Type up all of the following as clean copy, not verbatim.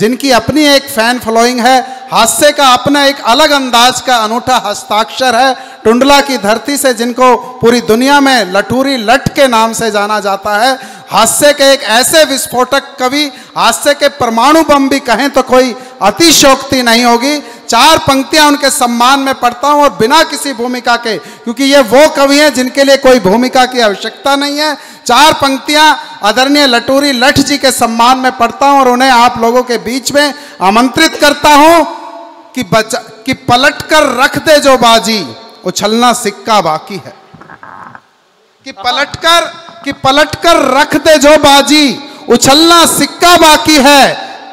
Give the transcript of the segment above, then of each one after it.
जिनकी अपनी एक फैन फॉलोइंग है, हास्य का अपना एक अलग अंदाज का अनूठा हस्ताक्षर है, टुंडला की धरती से जिनको पूरी दुनिया में लठूरी लठ के नाम से जाना जाता है, हास्य के एक ऐसे विस्फोटक कवि, हास्य के परमाणु बम भी कहें तो कोई अतिशयोक्ति नहीं होगी। 4 पंक्तियां उनके सम्मान में पढ़ता हूं और बिना किसी भूमिका के, क्योंकि ये वो कवि हैं जिनके लिए कोई भूमिका की आवश्यकता नहीं है। 4 पंक्तियां आदरणीय लठूरी लठ जी के सम्मान में पढ़ता हूं और उन्हें आप लोगों के बीच में आमंत्रित करता हूं कि पलट कर रख दे जो बाजी, उछलना सिक्का बाकी है। कि पलट कर रख दे जो बाजी, उछलना सिक्का बाकी है,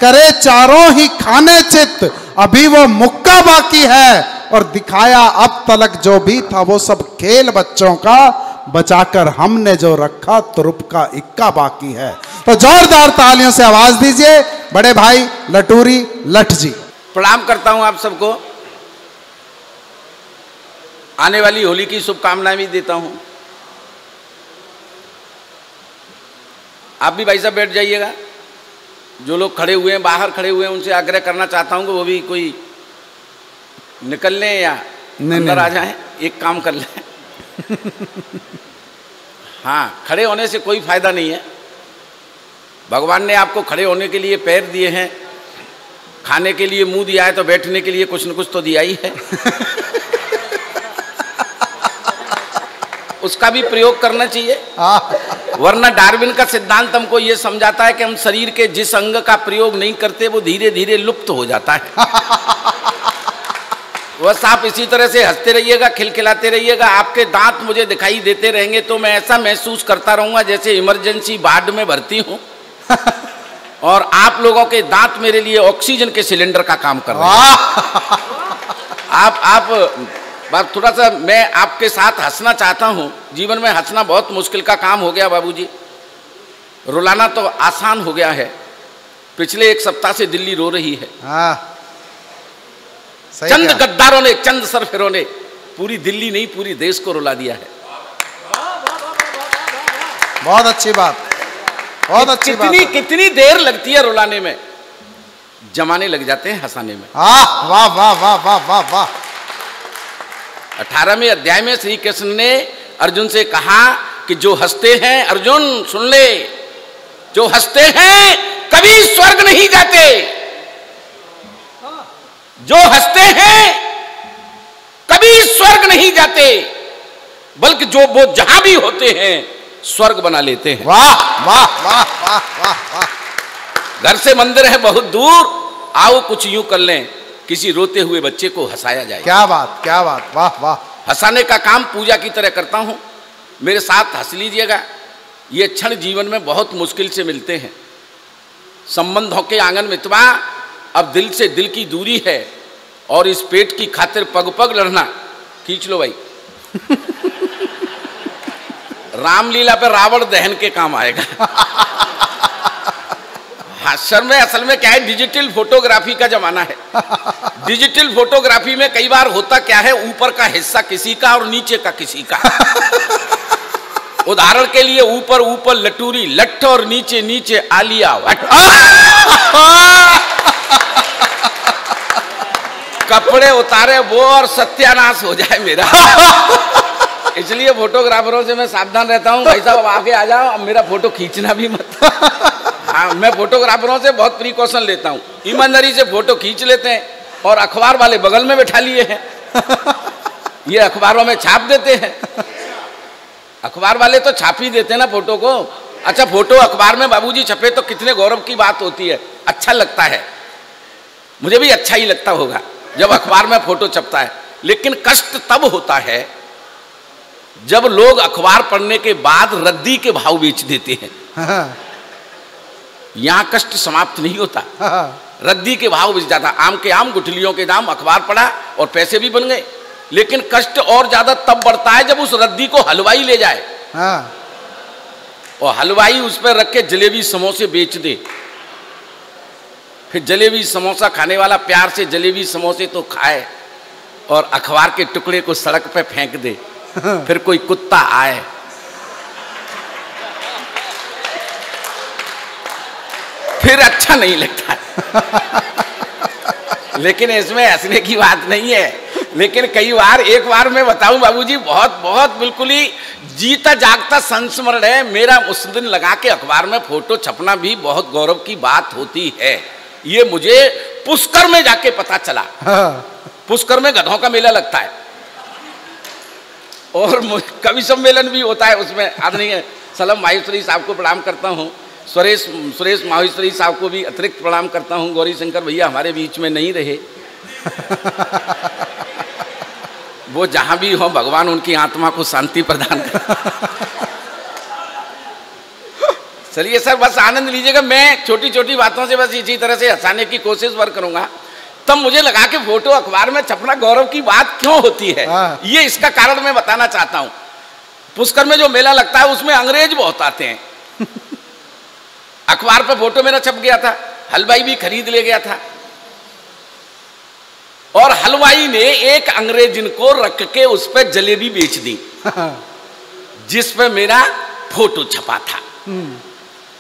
करे चारों ही खाने चित, अभी वो मुक्का बाकी है, और दिखाया अब तलक जो भी था वो सब खेल बच्चों का, बचाकर हमने जो रखा तुरुप का इक्का बाकी है। तो जोरदार तालियों से आवाज दीजिए बड़े भाई लठूरी लठ जी। प्रणाम करता हूं आप सबको, आने वाली होली की शुभकामनाएं भी देता हूं। आप भी भाई साहब बैठ जाइएगा, जो लोग खड़े हुए हैं, बाहर खड़े हुए हैं, उनसे आग्रह करना चाहता हूं कि वो भी कोई निकल लें या अंदर आ जाएं, एक काम कर लें। हाँ, खड़े होने से कोई फायदा नहीं है। भगवान ने आपको खड़े होने के लिए पैर दिए हैं, खाने के लिए मुंह दिया है, तो बैठने के लिए कुछ न कुछ तो दिया ही है। उसका भी प्रयोग करना चाहिए, वरना डार्विन का सिद्धांत हमको ये समझाता है कि हम शरीर के जिस अंग का प्रयोग नहीं करते वो धीरे धीरे लुप्त हो जाता है। बस आप इसी तरह से हंसते रहिएगा, खिलखिलाते रहिएगा, आपके दांत मुझे दिखाई देते रहेंगे तो मैं ऐसा महसूस करता रहूंगा जैसे इमरजेंसी वार्ड में भर्ती हूं और आप लोगों के दांत मेरे लिए ऑक्सीजन के सिलेंडर का काम कर रहे हैं। आप थोड़ा सा मैं आपके साथ हंसना चाहता हूं। जीवन में हंसना बहुत मुश्किल का काम हो गया बाबूजी, रुलाना तो आसान हो गया है। पिछले 1 सप्ताह से दिल्ली रो रही है। चंद गद्दारों ने, चंद सरफिरों ने पूरी दिल्ली नहीं पूरी देश को रुला दिया है। बहुत अच्छी बात, बहुत अच्छी बात। कितनी देर लगती है रुलाने में, जमाने लग जाते हैं हंसाने में। वाह वाह वाह वाह वाह वाह वाह। 18वें अध्याय में श्री कृष्ण ने अर्जुन से कहा कि जो हंसते हैं, अर्जुन सुन ले, जो हंसते हैं कभी स्वर्ग नहीं जाते, जो हंसते हैं कभी स्वर्ग नहीं जाते, बल्कि जो वो जहां भी होते हैं स्वर्ग बना लेते हैं। वाह वाह वाह वाह वाह वाह। घर से मंदिर है बहुत दूर, आओ कुछ यूं कर लें, किसी रोते हुए बच्चे को हंसाया जाए। क्या बात, क्या बात, वाह वाह। हंसाने का काम पूजा की तरह करता हूं, मेरे साथ हंस लीजिएगा। ये क्षण जीवन में बहुत मुश्किल से मिलते हैं। संबंधों के आंगन में मितवा, अब दिल से दिल की दूरी है और इस पेट की खातिर पग पग लड़ना। खींच लो भाई। रामलीला पे रावण दहन के काम आएगा। असल में क्या है, डिजिटल फोटोग्राफी का जमाना है। डिजिटल फोटोग्राफी में कई बार होता क्या है, ऊपर का हिस्सा किसी का और नीचे का किसी का। उदाहरण के लिए ऊपर ऊपर लटूरी लट्ठ और नीचे नीचे आलिया भट्ट। कपड़े उतारे वो और सत्यानाश हो जाए मेरा। इसलिए फोटोग्राफरों से मैं सावधान रहता हूँ, भाई साहब आगे आ जाओ, अब मेरा फोटो खींचना भी मत। हाँ, मैं फोटोग्राफरों से बहुत प्रिकॉशन लेता हूँ। ईमानदारी से फोटो खींच लेते हैं और अखबार वाले बगल में बैठा लिए हैं, ये अखबारों में छाप देते हैं। अखबार वाले तो छाप ही देते हैं ना फोटो को। अच्छा, फोटो अखबार में बाबूजी छपे तो कितने गौरव की बात होती है, अच्छा लगता है। मुझे भी अच्छा ही लगता होगा जब अखबार में फोटो छपता है। लेकिन कष्ट तब होता है जब लोग अखबार पढ़ने के बाद रद्दी के भाव बेच देते हैं। यहां कष्ट समाप्त नहीं होता, रद्दी के भाव बेच जाता। आम के आम, गुठलियों के दाम, अखबार पढ़ा और पैसे भी बन गए। लेकिन कष्ट और ज्यादा तब बढ़ता है जब उस रद्दी को हलवाई ले जाए और हलवाई उस पर रख के जलेबी समोसे बेच दे। फिर जलेबी समोसा खाने वाला प्यार से जलेबी समोसे तो खाए और अखबार के टुकड़े को सड़क पे फेंक दे। फिर कोई कुत्ता आए, फिर अच्छा नहीं लगता। लेकिन इसमें हंसने की बात नहीं है। लेकिन कई बार, एक बार मैं बताऊं बाबूजी, बहुत बहुत बिल्कुल ही जीता जागता संस्मरण है मेरा। उस दिन लगा के अखबार में फोटो छपना भी बहुत गौरव की बात होती है। ये मुझे पुष्कर में जाके पता चला। पुष्कर में गधों का मेला लगता है और कवि सम्मेलन भी होता है। उसमें आदरणीय सलम माहेश्वरी साहब को प्रणाम करता हूँ, सुरेश माहेश्वरी साहब को भी अतिरिक्त प्रणाम करता हूँ। गौरी शंकर भैया हमारे बीच में नहीं रहे, वो जहां भी हो भगवान उनकी आत्मा को शांति प्रदान करे। चलिए सर, बस आनंद लीजिएगा। मैं छोटी छोटी बातों से बस इसी तरह से हंसाने की कोशिश वर करूंगा। तब मुझे लगा कि फोटो अखबार में छपना गौरव की बात क्यों होती है, ये इसका कारण मैं बताना चाहता हूं। पुष्कर में जो मेला लगता है उसमें अंग्रेज बहुत आते हैं। अखबार पर फोटो मेरा छप गया था, हलवाई भी खरीद ले गया था और हलवाई ने एक अंग्रेजन को रख के उस पर जलेबी बेच दी जिस पे मेरा फोटो छपा था।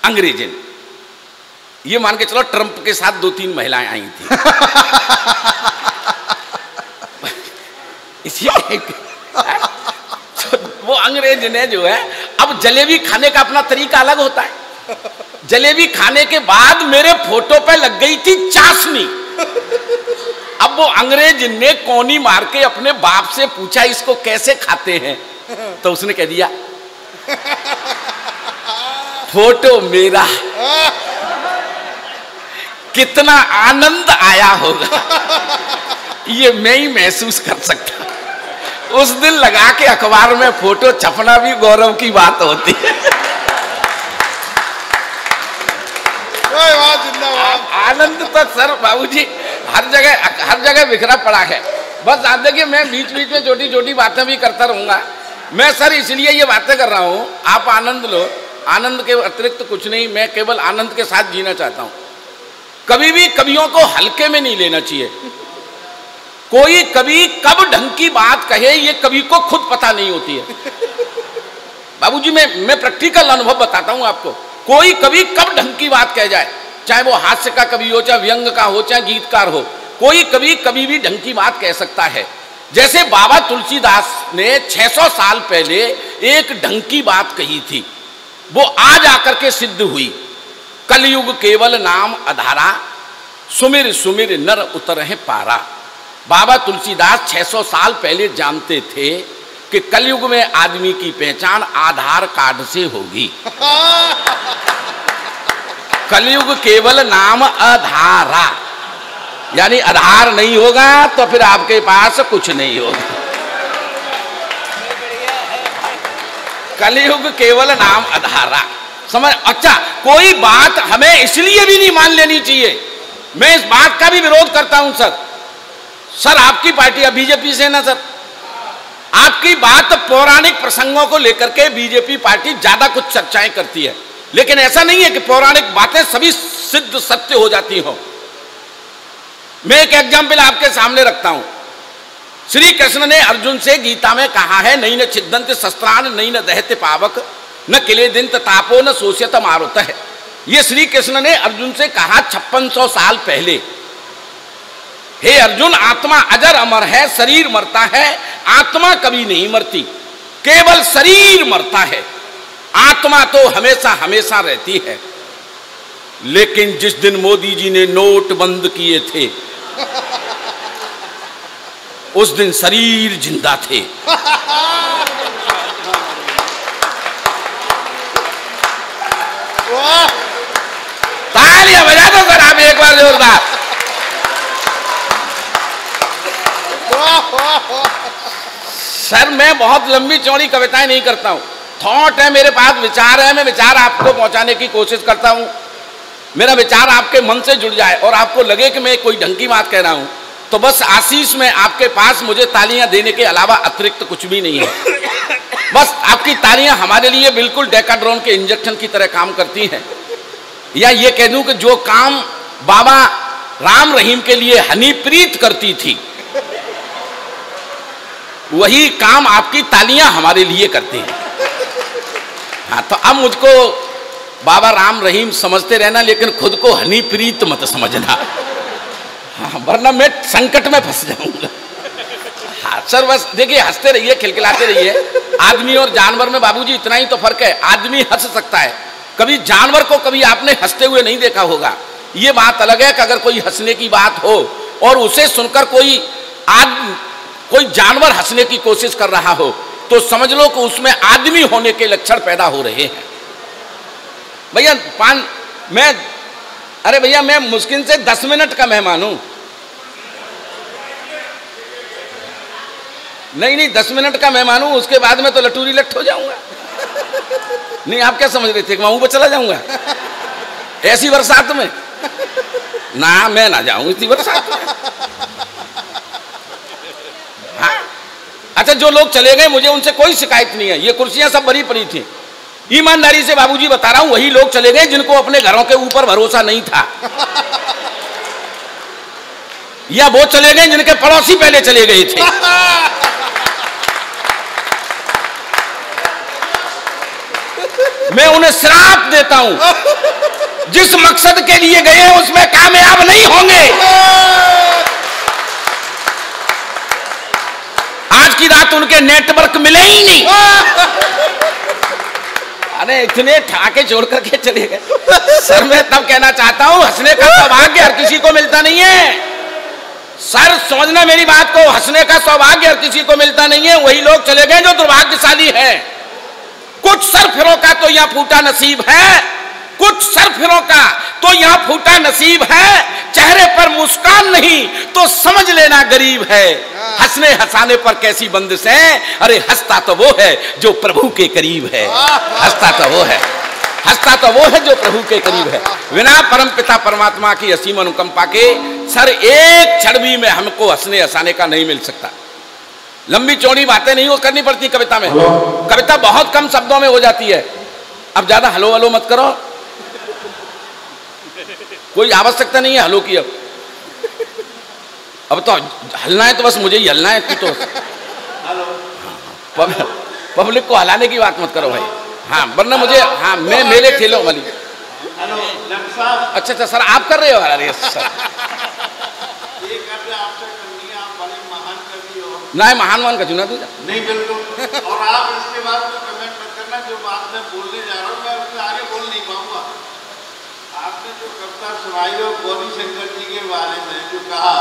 अंग्रेजन, ये मान के चलो ट्रंप के साथ 2-3 महिलाएं आई थी। वो अंग्रेज ने जो है, अब जलेबी खाने का अपना तरीका अलग होता है। जलेबी खाने के बाद मेरे फोटो पे लग गई थी चाशनी। अब वो अंग्रेज ने कोनी मार के अपने बाप से पूछा इसको कैसे खाते हैं, तो उसने कह दिया फोटो मेरा। कितना आनंद आया होगा ये मैं ही महसूस कर सकता। उस दिन लगा के अखबार में फोटो छपना भी गौरव की बात होती है। आनंद तो सर बाबूजी हर जगह बिखरा पड़ा है। बस आप देखिए, मैं बीच बीच में छोटी छोटी बातें भी करता रहूंगा। मैं सर इसलिए ये बातें कर रहा हूं, आप आनंद लो। आनंद के अतिरिक्त कुछ नहीं, मैं केवल आनंद के साथ जीना चाहता हूं। कभी भी कवियों को हल्के में नहीं लेना चाहिए। कोई कवि कब ढंग की बात कहे ये कवि को खुद पता नहीं होती है। बाबूजी मैं प्रैक्टिकल अनुभव बताता हूं आपको। कोई कवि कब ढंग की बात कह जाए, चाहे वो हास्य का कवि हो, चाहे व्यंग का हो, चाहे गीतकार हो, कोई कवि कभी भी ढंग की बात कह सकता है। जैसे बाबा तुलसीदास ने 600 साल पहले एक ढंग की बात कही थी, वो आज आकर के सिद्ध हुई। कलयुग केवल नाम आधारा, सुमिर सुमिर नर उतरहि पारा। बाबा तुलसीदास 600 साल पहले जानते थे कि कलयुग में आदमी की पहचान आधार कार्ड से होगी। कलयुग केवल नाम आधारा, यानी आधार नहीं होगा तो फिर आपके पास कुछ नहीं होगा। कलयुग केवल नाम आधारा, समझ। अच्छा, कोई बात हमें इसलिए भी नहीं मान लेनी चाहिए। मैं इस बात का भी विरोध करता हूं सर आपकी पार्टी बीजेपी से ना सर, आपकी बात पौराणिक प्रसंगों को लेकर के बीजेपी पार्टी ज्यादा कुछ चर्चाएं करती है, लेकिन ऐसा नहीं है कि पौराणिक बातें सभी सिद्ध सत्य हो जाती हो। मैं एक एग्जाम्पल आपके सामने रखता हूं। श्री कृष्ण ने अर्जुन से गीता में कहा है, नहीं न छिदंत शस्त्रान नहीं न दहते पावक न किले दिन तापो न शोष्यत मारुत है। ये श्री कृष्ण ने अर्जुन से कहा 5600 साल पहले। हे अर्जुन, आत्मा अजर अमर है, शरीर मरता है, आत्मा कभी नहीं मरती, केवल शरीर मरता है, आत्मा तो हमेशा हमेशा रहती है। लेकिन जिस दिन मोदी जी ने नोट बंद किए थे उस दिन शरीर जिंदा थे। तालियां बजा दो सर आप एक बार जोरदार। सर मैं बहुत लंबी चौड़ी कविताएं नहीं करता हूं, थॉट है मेरे पास, विचार है, मैं विचार आपको पहुंचाने की कोशिश करता हूं। मेरा विचार आपके मन से जुड़ जाए और आपको लगे कि मैं कोई ढंग की बात कह रहा हूं, तो बस आशीष में आपके पास मुझे तालियां देने के अलावा अतिरिक्त कुछ भी नहीं है। बस आपकी तालियां हमारे लिए बिल्कुल डेकाड्रोन के इंजेक्शन की तरह काम करती हैं। या ये कह दूं कि जो काम बाबा राम रहीम के लिए हनीप्रीत करती थी वही काम आपकी तालियां हमारे लिए करती हैं। हाँ, तो अब मुझको बाबा राम रहीम समझते रहना, लेकिन खुद को हनीप्रीत मत समझना, हाँ, वरना मैं संकट में फंस जाऊंगा। हाँ सर, बस देखिए हंसते रहिए, खिलखिलाते रहिए। आदमी और जानवर में बाबूजी इतना ही तो फर्क है, आदमी हंस सकता है, कभी जानवर को कभी आपने हंसते हुए नहीं देखा होगा। ये बात अलग है कि अगर कोई हंसने की बात हो और उसे सुनकर कोई जानवर हंसने की कोशिश कर रहा हो, तो समझ लो कि उसमें आदमी होने के लक्षण पैदा हो रहे हैं। भैया अरे भैया मैं मुश्किल से 10 मिनट का मेहमान हूं। नहीं 10 मिनट का मेहमान हूं, उसके बाद में तो लटूरी लट हो जाऊंगा। नहीं आप क्या समझ रहे थे, मैं वहां पर चला जाऊंगा ऐसी बरसात में? ना मैं ना जाऊं इसी बरसात में। हाँ? अच्छा, जो लोग चले गए मुझे उनसे कोई शिकायत नहीं है, ये कुर्सियां सब भरी पड़ी थी। ईमानदारी से बाबूजी बता रहा हूं, वही लोग चले गए जिनको अपने घरों के ऊपर भरोसा नहीं था, या वो चले गए जिनके पड़ोसी पहले चले गए थे। मैं उन्हें श्राप देता हूं, जिस मकसद के लिए गए उसमें कामयाब नहीं होंगे। आज की रात उनके नेटवर्क मिले ही नहीं। अरे इतने ठाके छोड़ करके चले गए। सर मैं तब कहना चाहता हूं, हंसने का सौभाग्य हर किसी को मिलता नहीं है। सर समझना मेरी बात को, हंसने का सौभाग्य हर किसी को मिलता नहीं है। वही लोग चले गए जो दुर्भाग्यशाली है। कुछ सरफिरों का तो यहां फूटा नसीब है, कुछ सरफिरों का तो यहां फूटा नसीब है। चेहरे पर मुस्कान नहीं तो समझ लेना गरीब है। हंसने हंसाने पर कैसी बंदिश है, अरे हंसता तो वो है जो प्रभु के करीब है। हंसता तो वो है, हंसता तो वो है जो प्रभु के करीब है। बिना परम पिता परमात्मा की असीम अनुकंपा के सर एक क्षण भी में हमको हंसने हंसाने का नहीं मिल सकता। लंबी चौड़ी बातें नहीं वो करनी पड़ती कविता में, कविता बहुत कम शब्दों में हो जाती है। अब ज्यादा हलो हलो मत करो, कोई आवश्यकता नहीं है हलो की। अब तो हलना है तो बस मुझे ही हलना है, तू तो पब्लिक को हलाने की बात मत करो भाई। हाँ वरना मुझे, हाँ मैं मेरे ठेलों वाली। अच्छा सर आप कर रहे हो? अरे सर ना महान का चुना दूंगा नहीं बिल्कुल। और आप इसके बाद में कमेंट मत करना, जो बात मैं बोलने जा रहा हूँ मैं उससे आगे बोल नहीं पाऊंगा। आपने जो कविता सुनाई हो गौरी शंकर जी के बारे में जो कहा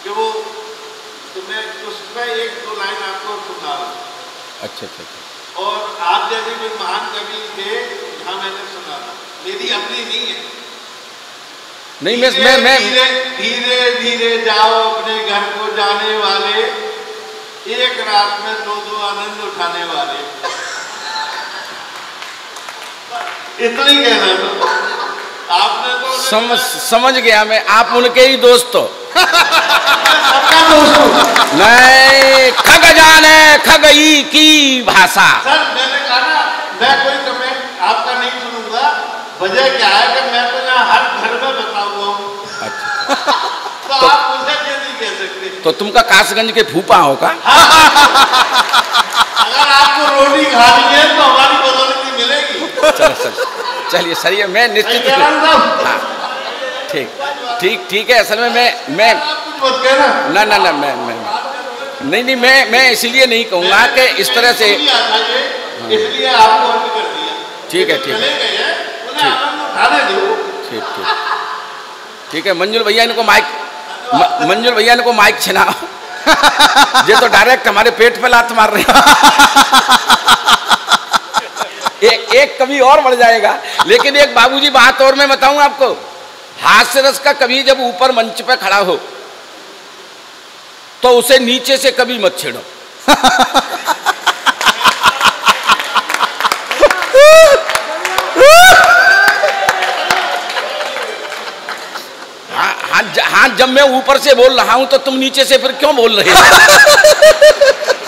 कि वो, तो मैं उसमें 1-2 लाइन आपको सुना रहा हूँ। अच्छा। और आप जैसे कोई महान कवि थे जहाँ मैंने सुना था, मेरी अपनी नहीं है। नहीं मैं धीरे धीरे जाओ अपने घर को जाने वाले, एक रात में 2-2 आनंद उठाने वाले। इतना ही कहना तो आपने तो समझ गया मैं, आप उनके ही दोस्त हो। सबका दोस्त हूं। नहीं खग जाने खगई की भाषा। सर मैंने कहा ना, मैं कोई कमेंट आपका नहीं सुनूंगा। वजह क्या है कि मैं तो यहाँ हर घर में बता हुआ हूँ। अच्छा तो आप मुझे क्या नहीं कह सकते। तो तुमका कासगंज के फूफा हो का? अगर आपको रोटी खानी है तो हमारी बदौलत मिलेगी। चलिए सर, ये मैं निश्चित, हाँ ठीक है। असल में मैं कुछ मत कहना। ना मैं नहीं इसलिए नहीं कहूँगा कि इस तरह से, इसलिए आपको अर्ज कर दिया। ठीक है ठीक है। मंजुल भैया इनको माइक छिनाओ। ये तो डायरेक्ट हमारे पेट पे लात मार रहे हैं। एक कभी और बढ़ जाएगा। लेकिन एक बाबूजी बात और मैं बताऊं आपको, हास्य रस का कभी जब ऊपर मंच पे खड़ा हो तो उसे नीचे से कभी मत छेड़ो। हाँ जब मैं ऊपर से बोल रहा हूं तो तुम नीचे से फिर क्यों बोल रहे हो?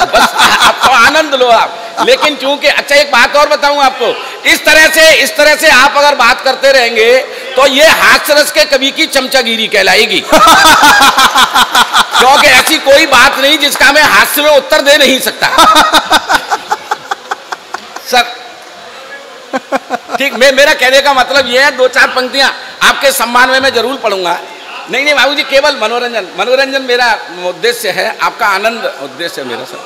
बस आपको आनंद लो आप। लेकिन क्योंकि अच्छा एक बात और बताऊं आपको, इस तरह से आप अगर बात करते रहेंगे तो ये हास्य रस के कवि की चमचागिरी कहलाएगी। क्योंकि ऐसी कोई बात नहीं जिसका मैं हास्य में उत्तर दे नहीं सकता। सर ठीक, मेरा कहने का मतलब ये है, 2-4 पंक्तियां आपके सम्मान में मैं जरूर पढ़ूंगा। नहीं बाबूजी, केवल मनोरंजन मेरा उद्देश्य है, आपका आनंद उद्देश्य है मेरा सर।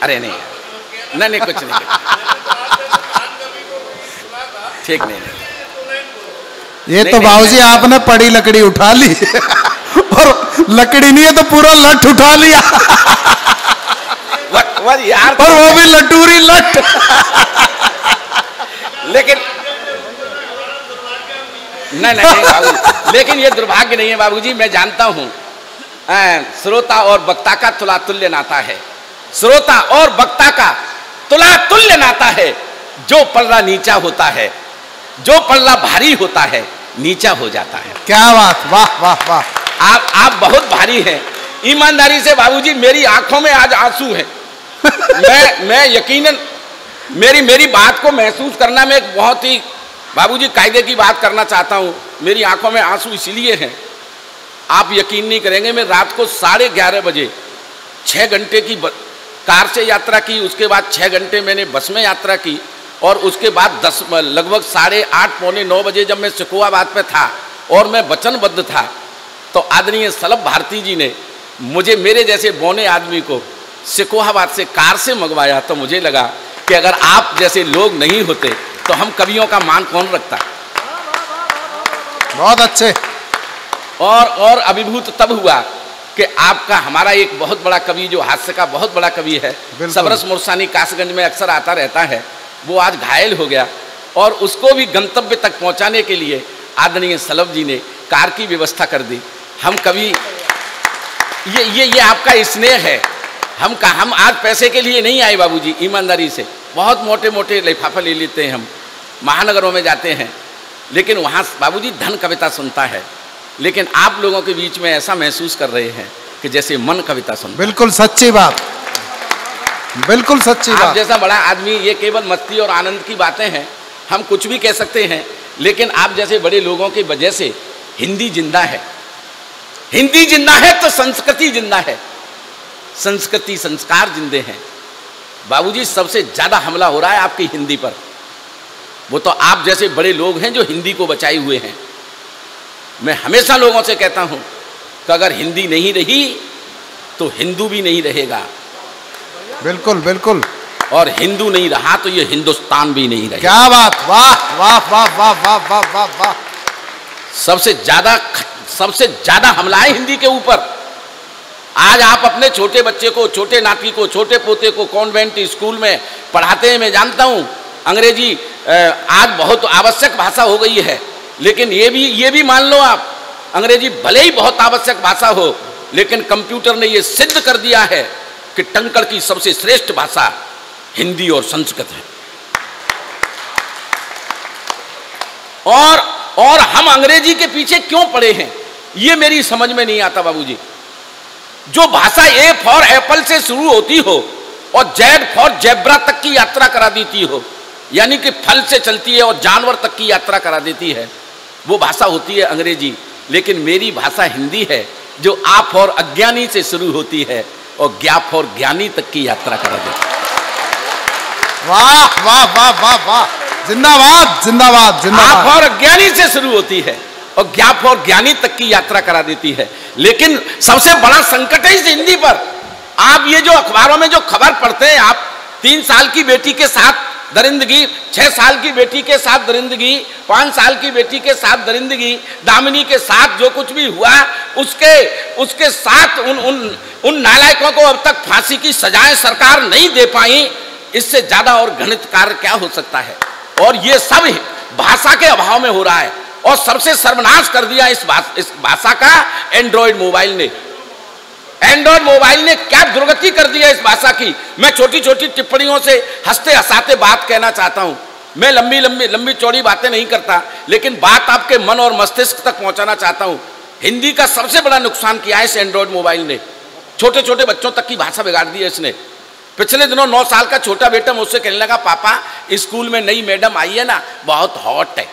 अरे नहीं कुछ नहीं, ठीक नहीं। ये तो बाबूजी आपने पड़ी लकड़ी उठा ली और लकड़ी नहीं है तो पूरा लठ उठा लिया यार, और वो भी लटूरी लठ। लेकिन नहीं बाबूजी, लेकिन ये दुर्भाग्य नहीं है बाबूजी। मैं जानता हूं श्रोता और वक्ता का तुल्य नाता है, श्रोता और वक्ता का तुल्य नाता है। जो पल्ला नीचा होता है, जो पल्ला भारी होता है, नीचा हो जाता है। क्या बात, वाह वाह वाह। आप बहुत भारी हैं। ईमानदारी से बाबूजी, मेरी आंखों में आज आंसू है। मैं यकीनन मेरी बात को महसूस करना, मैं एक बहुत ही बाबूजी कायदे की बात करना चाहता हूं। मेरी आंखों में आंसू इसलिए हैं, आप यकीन नहीं करेंगे, मैं रात को 11:30 बजे 6 घंटे की कार से यात्रा की, उसके बाद 6 घंटे मैंने बस में यात्रा की, और उसके बाद लगभग 8:30 पौने 9 बजे जब मैं सिकोहाबाद पे था और मैं वचनबद्ध था, तो आदरणीय सलभ भारती जी ने मुझे, मेरे जैसे बौने आदमी को सिकोहाबाद से कार से मंगवाया। तो मुझे लगा कि अगर आप जैसे लोग नहीं होते तो हम कवियों का मान कौन रखता। बहुत अच्छे। और अभिभूत तब हुआ कि आपका, हमारा एक बहुत बड़ा कवि, जो हास्य का बहुत बड़ा कवि है, सबरस मुर्सानी, कासगंज में अक्सर आता रहता है, वो आज घायल हो गया, और उसको भी गंतव्य तक पहुंचाने के लिए आदरणीय सलभ जी ने कार की व्यवस्था कर दी। हम कवि, ये आपका स्नेह है। हम आज पैसे के लिए नहीं आए बाबूजी, ईमानदारी से। बहुत मोटे मोटे लिफाफा ले लेते हैं, हम महानगरों में जाते हैं, लेकिन वहाँ बाबूजी धन कविता सुनता है। लेकिन आप लोगों के बीच में ऐसा महसूस कर रहे हैं कि जैसे मन कविता सुनता। बिल्कुल सच्ची बात, बिल्कुल सच्ची बात। आप जैसा बड़ा आदमी, ये केवल मस्ती और आनंद की बातें हैं, हम कुछ भी कह सकते हैं, लेकिन आप जैसे बड़े लोगों की वजह से हिंदी जिंदा है। हिंदी जिंदा है तो संस्कृति जिंदा है, संस्कृति संस्कार जिंदे हैं। बाबूजी, सबसे ज्यादा हमला हो रहा है आपकी हिंदी पर, वो तो आप जैसे बड़े लोग हैं जो हिंदी को बचाए हुए हैं। मैं हमेशा लोगों से कहता हूं कि अगर हिंदी नहीं रही तो हिंदू भी नहीं रहेगा। बिल्कुल बिल्कुल। और हिंदू नहीं रहा तो ये हिंदुस्तान भी नहीं रहेगा। क्या बात, वाह वाह वाह वाह वाह वाह वाह वाह। सबसे ज्यादा हमला है हिंदी के ऊपर। आज आप अपने छोटे बच्चे को, छोटे नाती को, छोटे पोते को कॉन्वेंट स्कूल में पढ़ाते हैं। मैं जानता हूं अंग्रेजी आज बहुत आवश्यक भाषा हो गई है, लेकिन ये भी मान लो आप, अंग्रेजी भले ही बहुत आवश्यक भाषा हो, लेकिन कंप्यूटर ने ये सिद्ध कर दिया है कि टंकड़ की सबसे श्रेष्ठ भाषा हिंदी और संस्कृत है। और हम अंग्रेजी के पीछे क्यों पड़े हैं, ये मेरी समझ में नहीं आता बाबूजी। जो भाषा ए फॉर एप्पल से शुरू होती हो और जेड फॉर जेब्रा तक की यात्रा करा देती हो, यानी कि फल से चलती है और जानवर तक की यात्रा करा देती है, वो भाषा होती है अंग्रेजी। लेकिन मेरी भाषा हिंदी है, जो आ फॉर अज्ञानी से शुरू होती है और ज्ञा फॉर ज्ञानी तक की यात्रा करा देती है। वाह वाह वाह वाह वाह, जिंदाबाद जिंदाबाद जिंदाबाद। आ फॉर अज्ञानी से शुरू होती है और ज्ञा फॉर ज्ञानी तक की यात्रा करा देती है। लेकिन सबसे बड़ा संकट है इस हिंदी पर। आप ये जो अखबारों में जो खबर पढ़ते हैं, आप 3 साल की बेटी के साथ दरिंदगी, 6 साल की बेटी के साथ दरिंदगी, 5 साल की बेटी के साथ दरिंदगी, दामिनी के साथ जो कुछ भी हुआ, उसके साथ उन नालायकों को अब तक फांसी की सजाएं सरकार नहीं दे पाई। इससे ज्यादा और घृणित कार्य क्या हो सकता है। और ये सब भाषा के अभाव में हो रहा है। और सबसे सर्वनाश कर दिया इस भाषा का एंड्रॉइड मोबाइल ने। एंड्रॉइड मोबाइल ने क्या दुर्गति कर दिया इस भाषा की। मैं छोटी छोटी टिप्पणियों से हंसते हंसाते बात कहना चाहता हूं। मैं लंबी चौड़ी बातें नहीं करता, लेकिन बात आपके मन और मस्तिष्क तक पहुंचाना चाहता हूं। हिंदी का सबसे बड़ा नुकसान किया है इस एंड्रॉइड मोबाइल ने। छोटे छोटे बच्चों तक की भाषा बिगाड़ दी है इसने। पिछले दिनों 9 साल का छोटा बेटा मुझसे कहने लगा, पापा स्कूल में नई मैडम आई है ना, बहुत हॉट है।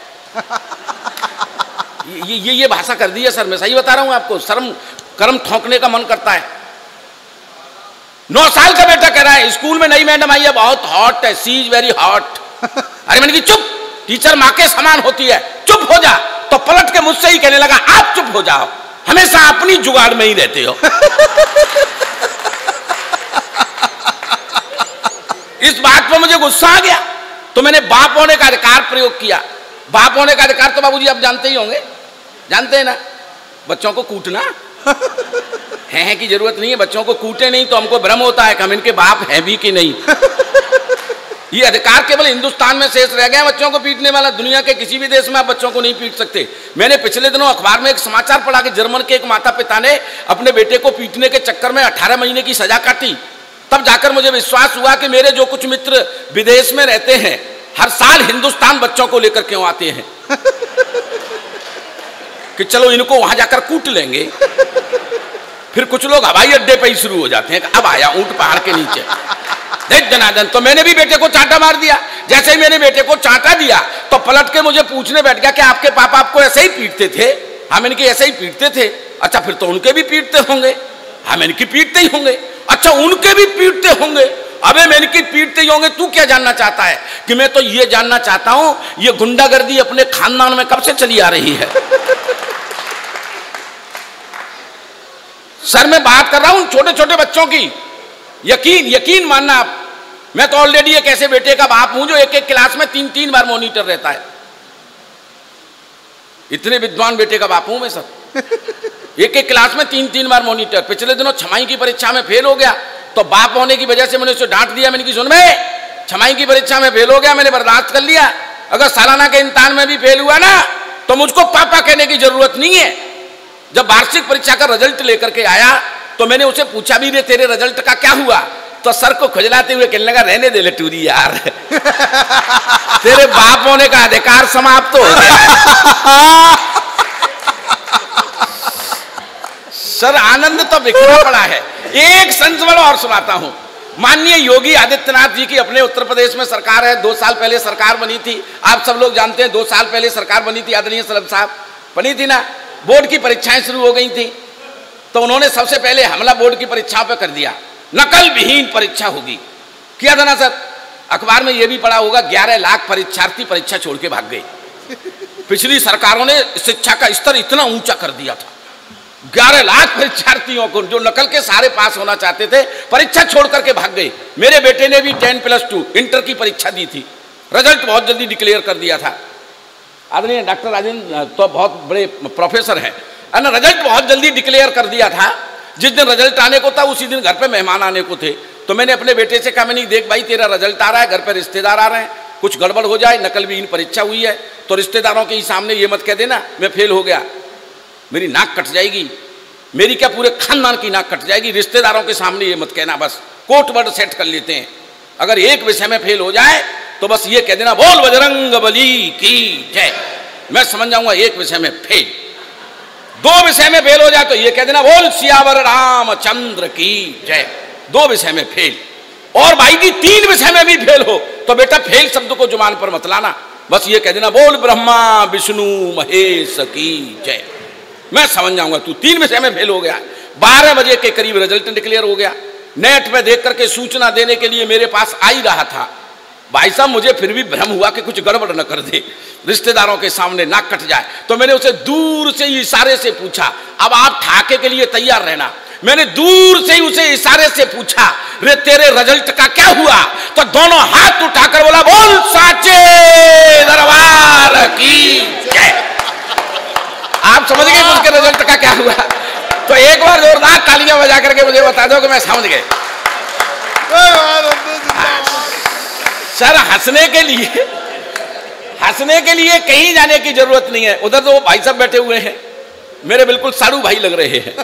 ये भाषा कर दी है सर, मैं सही बता रहा हूं आपको। शर्म कर्म ठोंकने का मन करता है। 9 साल का बेटा कह रहा है स्कूल में नई मैडम आई है, बहुत हॉट है, सी इज वेरी हॉट। अरे मैंने कहा चुप, टीचर माँ के समान होती है, चुप हो जा। तो पलट के मुझसे ही कहने लगा, आप चुप हो जाओ, हमेशा अपनी जुगाड़ में ही रहते हो। इस बात पर मुझे गुस्सा आ गया, तो मैंने बाप होने का अधिकार प्रयोग किया। बाप होने का अधिकार तो बाबूजी आप जानते ही होंगे, जानते हैं ना, बच्चों को कूटना है की जरूरत नहीं है। बच्चों को कूटे नहीं तो हमको भ्रम होता है कि हम इनके बाप हैं भी कि नहीं। ये अधिकार केवल हिंदुस्तान में शेष रह गया बच्चों को पीटने वाला। दुनिया के किसी भी देश में आप बच्चों को नहीं पीट सकते। मैंने पिछले दिनों अखबार में एक समाचार पढ़ा कि जर्मन के एक माता पिता ने अपने बेटे को पीटने के चक्कर में 18 महीने की सजा काटी। तब जाकर मुझे विश्वास हुआ कि मेरे जो कुछ मित्र विदेश में रहते हैं हर साल हिंदुस्तान बच्चों को लेकर क्यों आते हैं कि चलो इनको वहां जाकर कूट लेंगे। फिर कुछ लोग हवाई अड्डे पर ही शुरू हो जाते हैं, अब आया ऊंट पहाड़ के नीचे, देख जनार्दन। तो मैंने भी बेटे को चांटा मार दिया। जैसे ही मैंने बेटे को चांटा दिया तो पलट के मुझे पूछने बैठ गया कि आपके पापा आपको ऐसे ही पीटते थे? हम इनके ऐसे ही पीटते थे। अच्छा, फिर तो उनके भी पीटते होंगे। हम इनकी पीटते ही होंगे। अच्छा, उनके भी पीटते होंगे। अबे मैं इनकी पीटते ही होंगे। तू क्या जानना चाहता है? कि मैं तो ये जानना चाहता हूं ये गुंडागर्दी अपने खानदान में कब से चली आ रही है। सर मैं बात कर रहा हूं छोटे छोटे बच्चों की। यकीन मानना आप, मैं तो ऑलरेडी एक ऐसे बेटे का बाप हूं जो एक एक क्लास में 3-3 बार मॉनिटर रहता है। इतने विद्वान बेटे का बाप हूं मैं सर। एक एक क्लास में 3-3 बार मॉनिटर। पिछले दिनों छमाई की परीक्षा में फेल हो गया तो बाप होने की वजह से मैंने उसे डांट दिया। मैंने की सुन में छमाई की परीक्षा में फेल हो गया, मैंने बर्दाश्त कर लिया। अगर सालाना के इम्तिहान में भी फेल हुआ ना तो मुझको पापा कहने की जरूरत नहीं है। जब वार्षिक परीक्षा का रिजल्ट लेकर के आया तो मैंने उसे पूछा भी, रे तेरे रिजल्ट का क्या हुआ? तो सर को खुजलाते हुए कहने लगा, रहने दे लटूरी यार, तेरे बाप होने का अधिकार समाप्त हो गया। सर आनंद तो बिखरा पड़ा है। एक संस्मरण और सुनाता हूं। माननीय योगी आदित्यनाथ जी की अपने उत्तर प्रदेश में सरकार है। 2 साल पहले सरकार बनी थी। आप सब लोग जानते हैं 2 साल पहले सरकार बनी थी, आदरणीय सलब साहब बनी थी ना। बोर्ड की परीक्षाएं शुरू हो गई थी तो उन्होंने सबसे पहले हमला बोर्ड की परीक्षाओं पर कर दिया। नकल विहीन परीक्षा होगी, किया था ना सर? अखबार में यह भी पढ़ा होगा 11 लाख परीक्षार्थी परीक्षा छोड़ के भाग गए। पिछली सरकारों ने शिक्षा का स्तर इतना ऊंचा कर दिया था। 11 लाख परीक्षार्थियों को जो नकल के सारे पास होना चाहते थे परीक्षा छोड़ करके भाग गए। मेरे बेटे ने भी 10+2 इंटर की परीक्षा दी थी। रिजल्ट बहुत जल्दी डिक्लेयर कर दिया था। आदरणीय डॉक्टर राजेंद्र तो बहुत बड़े प्रोफेसर हैं, रिजल्ट बहुत जल्दी डिक्लेयर कर दिया था। जिस दिन रिजल्ट आने को था उसी दिन घर पे मेहमान आने को थे। तो मैंने अपने बेटे से कहा, मैंने देख भाई तेरा रिजल्ट आ रहा है, घर पे रिश्तेदार आ रहे हैं, कुछ गड़बड़ हो जाए, नकल विहीन परीक्षा हुई है तो रिश्तेदारों के ही सामने ये मत कह देना मैं फेल हो गया, मेरी नाक कट जाएगी, मेरी क्या पूरे खानदान की नाक कट जाएगी। रिश्तेदारों के सामने ये मत कहना, बस कोट वर्ड सेट कर लेते हैं। अगर एक विषय में फेल हो जाए तो बस ये कह देना बोल बजरंग बली की जय, मैं समझ जाऊंगा एक विषय में फेल। 2 विषय में फेल हो जाए तो ये कह देना बोल सियावर रामचंद्र की जय, 2 विषय में फेल। और भाई की 3 विषय में भी फेल हो तो बेटा फेल शब्द को जुबान पर मत लाना, बस ये कह देना बोल ब्रह्मा विष्णु महेश की जय, मैं समझ जाऊंगा तू 3 विषय में फेल हो गया। 12 बजे के करीब रिजल्ट डिक्लेयर हो गया। नेट पे देख करके सूचना देने के लिए मेरे पास आ ही रहा था। भाई साहब मुझे फिर भी भ्रम हुआ कि कुछ गड़बड़ न कर दे, रिश्तेदारों के सामने नाक कट जाए। तो मैंने उसे दूर से ही इशारे से पूछा, अब आप ठाके के लिए तैयार रहना। मैंने दूर से ही उसे इशारे से पूछा, रे तेरे रिजल्ट का क्या हुआ? तो दोनों हाथ उठाकर बोला बोल साचे दरबार की जय। आप समझ गए उसके रिजल्ट का क्या हुआ? तो एक बार जोरदार तालियां बजा करके मुझे बता दो कि मैं समझ गए। सर हंसने के लिए कहीं जाने की जरूरत नहीं है। उधर तो वो भाई साहब बैठे हुए हैं, मेरे बिल्कुल साड़ू भाई लग रहे हैं।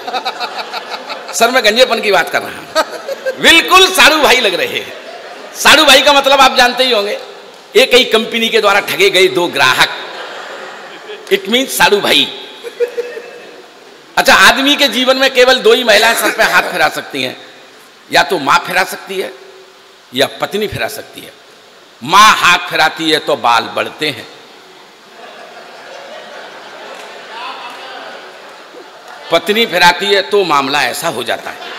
सर मैं गंजेपन की बात कर रहा हूं, बिल्कुल साड़ू भाई लग रहे हैं। साड़ू भाई का मतलब आप जानते ही होंगे, एक ही कंपनी के द्वारा ठगे गए 2 ग्राहक, इट मीन्स साड़ू भाई। अच्छा, आदमी के जीवन में केवल 2 ही महिलाएं सर पे हाथ फिरा सकती हैं, या तो मां फिरा सकती है या पत्नी फिरा सकती है। मां हाथ फिराती है तो बाल बढ़ते हैं, पत्नी फिराती है तो मामला ऐसा हो जाता है।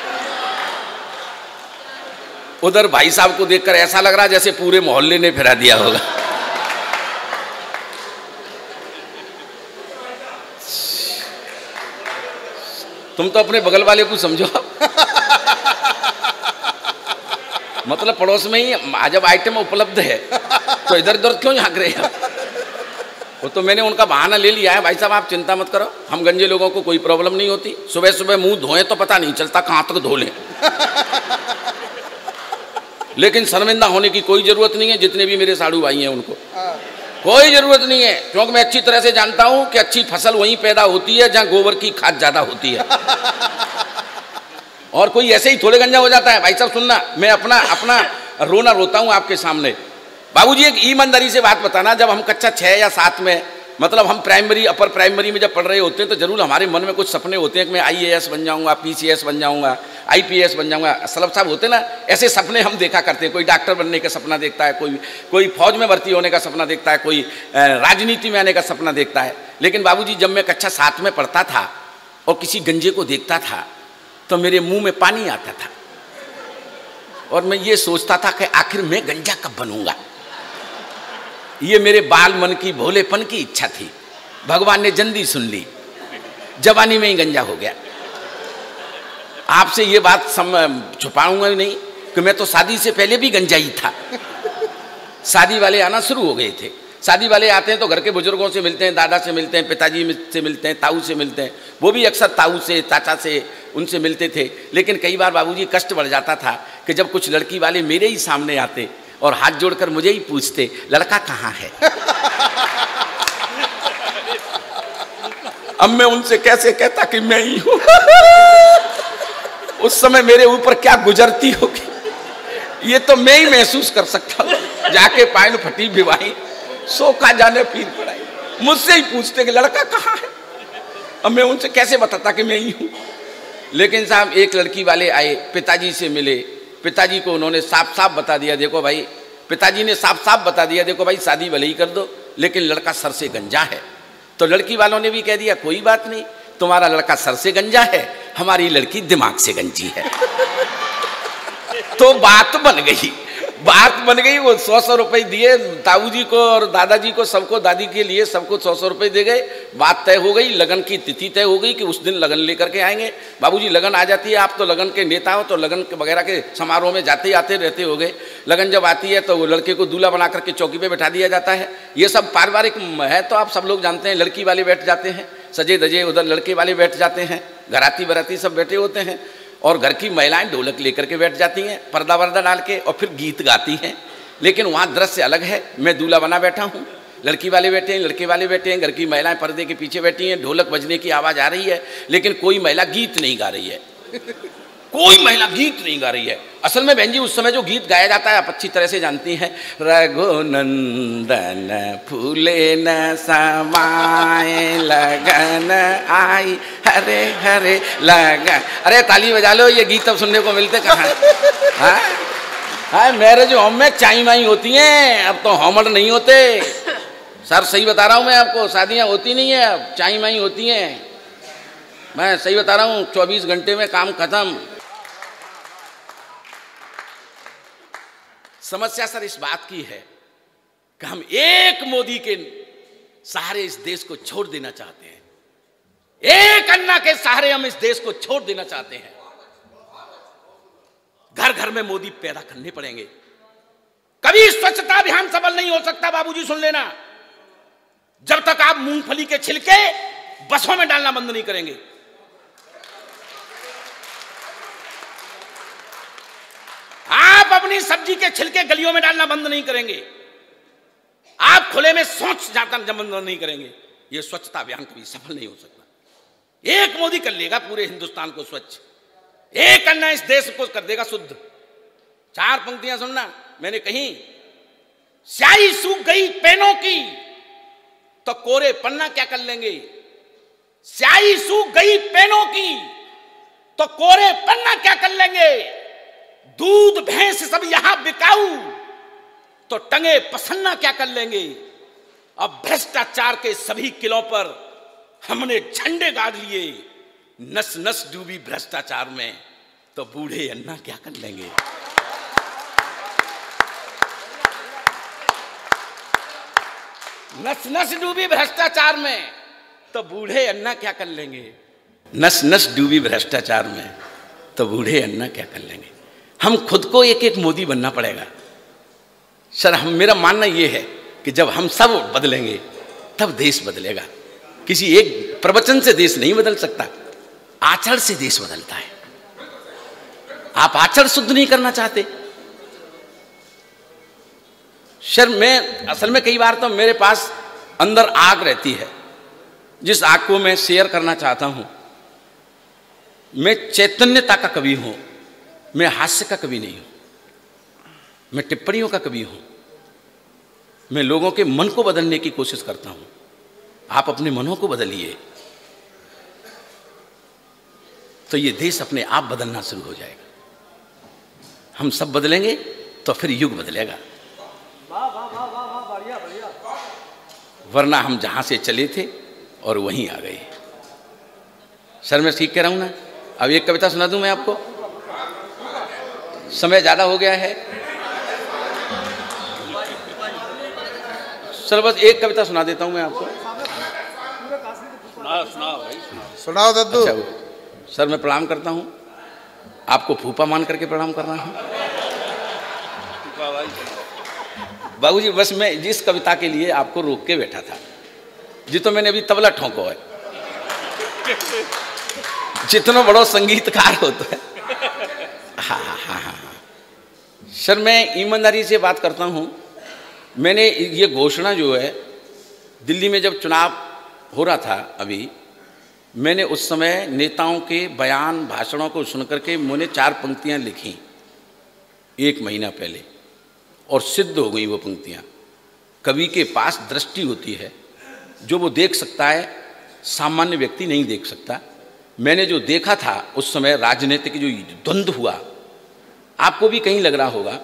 उधर भाई साहब को देखकर ऐसा लग रहा जैसे पूरे मोहल्ले ने फिरा दिया होगा। तुम तो अपने बगल वाले को समझो। मतलब पड़ोस में ही जब आइटम उपलब्ध है तो इधर उधर क्यों झांक रहे हैं? वो तो मैंने उनका बहाना ले लिया है, भाई साहब आप चिंता मत करो, हम गंजे लोगों को कोई प्रॉब्लम नहीं होती, सुबह सुबह मुंह धोएं तो पता नहीं चलता कहाँ तक धो लें। लेकिन शर्मिंदा होने की कोई जरूरत नहीं है, जितने भी मेरे साधु भाई हैं उनको कोई जरूरत नहीं है, क्योंकि मैं अच्छी तरह से जानता हूं कि अच्छी फसल वहीं पैदा होती है जहां गोबर की खाद ज्यादा होती है। और कोई ऐसे ही थोड़े गंजा हो जाता है। भाई साहब सुनना, मैं अपना रोना रोता हूं आपके सामने। बाबूजी एक ईमानदारी से बात बताना, जब हम कक्षा 6 या 7 में, मतलब हम प्राइमरी अपर प्राइमरी में जब पढ़ रहे होते हैं तो जरूर हमारे मन में कुछ सपने होते हैं कि मैं IAS बन जाऊंगा, PCS बन जाऊंगा, IPS बन जाऊंगा। सलब साहब होते ना, ऐसे सपने हम देखा करते हैं। कोई डॉक्टर बनने का सपना देखता है, कोई फौज में भर्ती होने का सपना देखता है, कोई राजनीति में आने का सपना देखता है। लेकिन बाबूजी जब मैं कक्षा 7 में पढ़ता था और किसी गंजे को देखता था तो मेरे मुंह में पानी आता था और मैं ये सोचता था कि आखिर मैं गंजा कब बनूंगा। ये मेरे बाल मन की भोलेपन की इच्छा थी। भगवान ने जल्दी सुन ली, जवानी में ही गंजा हो गया। आपसे ये बात छुपाऊंगा ही नहीं कि मैं तो शादी से पहले भी गंजा ही था। शादी वाले आना शुरू हो गए थे। शादी वाले आते हैं तो घर के बुजुर्गों से मिलते हैं, दादा से मिलते हैं, पिताजी से मिलते हैं, ताऊ से मिलते हैं। वो भी अक्सर ताऊ से, चाचा से, उनसे मिलते थे। लेकिन कई बार बाबूजी कष्ट बढ़ जाता था कि जब कुछ लड़की वाले मेरे ही सामने आते और हाथ जोड़कर मुझे ही पूछते, लड़का कहाँ है? अब मैं उनसे कैसे कहता कि मैं ही हूं। उस समय मेरे ऊपर क्या गुजरती होगी ये तो मैं ही महसूस कर सकता हूं। जाके पायल फटी भिवाई, सो का जाने पीर पड़ाई, मुझसे ही पूछते कि लड़का कहाँ है। अब मैं उनसे कैसे बताता कि मैं ही हूं। लेकिन साहब एक लड़की वाले आए, पिताजी से मिले, पिताजी को उन्होंने साफ साफ बता दिया, देखो भाई, पिताजी ने साफ साफ बता दिया, देखो भाई शादी भले ही कर दो लेकिन लड़का सर से गंजा है। तो लड़की वालों ने भी कह दिया कोई बात नहीं, तुम्हारा लड़का सर से गंजा है, हमारी लड़की दिमाग से गंजी है। तो बात बन गई। वो 100 रुपए दिए ताऊ जी को और दादाजी को, सबको, दादी के लिए सबको 100 रुपए दे गए। बात तय हो गई, लगन की तिथि तय हो गई कि उस दिन लगन लेकर के आएंगे। बाबूजी लगन आ जाती है, आप तो लगन के नेता हो तो लगन वगैरह के समारोह में जाते आते रहते हो गए। लगन जब आती है तो लड़के को दूल्हा बना करके चौकी पे बैठा दिया जाता है। ये सब पारिवारिक है तो आप सब लोग जानते हैं। लड़की वाले बैठ जाते हैं सजे धजे, उधर लड़के वाले बैठ जाते हैं, घराती बराती सब बैठे होते हैं और घर की महिलाएं ढोलक लेकर के बैठ जाती हैं, पर्दा वर्दा डाल के, और फिर गीत गाती हैं। लेकिन वहाँ दृश्य अलग है। मैं दूल्हा बना बैठा हूँ, लड़की वाले बैठे हैं, लड़के वाले बैठे हैं, घर की महिलाएं पर्दे के पीछे बैठी हैं, ढोलक बजने की आवाज़ आ रही है, लेकिन कोई महिला गीत नहीं गा रही है। कोई महिला गीत नहीं गा रही है। असल में बहन जी उस समय जो गीत गाया जाता है आप अच्छी तरह से जानती हैं, रघुनंदन फूले न समाए लगन आई हरे हरे लगन। अरे ताली बजा लो, ये गीत अब सुनने को मिलते कहाँ? हाँ, मैरिज होम में चाई माई होती हैं, अब तो होमड़ नहीं होते। सर सही बता रहा हूँ मैं आपको, शादियाँ होती नहीं है अब, चाई माई होती हैं। मैं सही बता रहा हूँ, 24 घंटे में काम खत्म। समस्या सर इस बात की है कि हम एक मोदी के सहारे इस देश को छोड़ देना चाहते हैं। एक अन्ना के सहारे हम इस देश को छोड़ देना चाहते हैं। घर घर में मोदी पैदा करने पड़ेंगे। कभी स्वच्छता अभियान सफल नहीं हो सकता बाबूजी, सुन लेना, जब तक आप मूंगफली के छिलके बसों में डालना बंद नहीं करेंगे। आप अपनी सब्जी के छिलके गलियों में डालना बंद नहीं करेंगे। आप खुले में शौच जाता बंद नहीं करेंगे। यह स्वच्छता अभियान कभी सफल नहीं हो सकता। एक मोदी कर लेगा पूरे हिंदुस्तान को स्वच्छ, एक अन्ना इस देश को कर देगा शुद्ध। 4 पंक्तियां सुनना मैंने कही, स्याही सूख गई पेनों की तो कोरे पन्ना क्या कर लेंगे। स्याही सूख गई पेनों की तो कोरे पन्ना क्या कर लेंगे। दूध भैंस सब यहां बिकाऊ तो टंगे पसन्ना क्या कर लेंगे। अब भ्रष्टाचार के सभी किलों पर हमने झंडे गाड़ लिए। नस नस डूबी भ्रष्टाचार में तो बूढ़े अन्ना क्या कर लेंगे। नस नस डूबी भ्रष्टाचार में तो बूढ़े अन्ना क्या कर लेंगे। नस नस डूबी भ्रष्टाचार में, तो बूढ़े अन्ना क्या कर लेंगे। हम खुद को एक एक मोदी बनना पड़ेगा सर। मेरा मानना ये है कि जब हम सब बदलेंगे तब देश बदलेगा। किसी एक प्रवचन से देश नहीं बदल सकता, आचरण से देश बदलता है। आप आचरण शुद्ध नहीं करना चाहते सर। मैं असल में कई बार तो मेरे पास अंदर आग रहती है, जिस आग को मैं शेयर करना चाहता हूं। मैं चैतन्यता का कवि हूं, मैं हास्य का कवि नहीं हूं, मैं टिप्पणियों का कवि हूं। मैं लोगों के मन को बदलने की कोशिश करता हूं। आप अपने मनों को बदलिए तो ये देश अपने आप बदलना शुरू हो जाएगा। हम सब बदलेंगे तो फिर युग बदलेगा। वरना हम जहां से चले थे और वहीं आ गए। सर मैं ठीक कह रहा हूं ना? अब एक कविता सुना दूं मैं आपको, समय ज्यादा हो गया है सर। बस एक कविता सुना देता हूं मैं आपको। सुनाओ दद्दू। अच्छा सर मैं प्रणाम करता हूं आपको, फूफा मान करके प्रणाम कर रहा हूं। बाबूजी बस मैं जिस कविता के लिए आपको रोक के बैठा था, जी तो मैंने अभी तबला ठोंको है। जितना बड़ा संगीतकार होता है। हाँ। सर मैं ईमानदारी से बात करता हूँ। मैंने ये घोषणा जो है दिल्ली में जब चुनाव हो रहा था अभी, मैंने उस समय नेताओं के बयान भाषणों को सुनकर के मैंने 4 पंक्तियाँ लिखी 1 महीना पहले, और सिद्ध हो गई वो पंक्तियाँ। कवि के पास दृष्टि होती है, जो वो देख सकता है सामान्य व्यक्ति नहीं देख सकता। मैंने जो देखा था उस समय राजनीतिक जो द्वंद्व हुआ, आपको भी कहीं लग रहा होगा।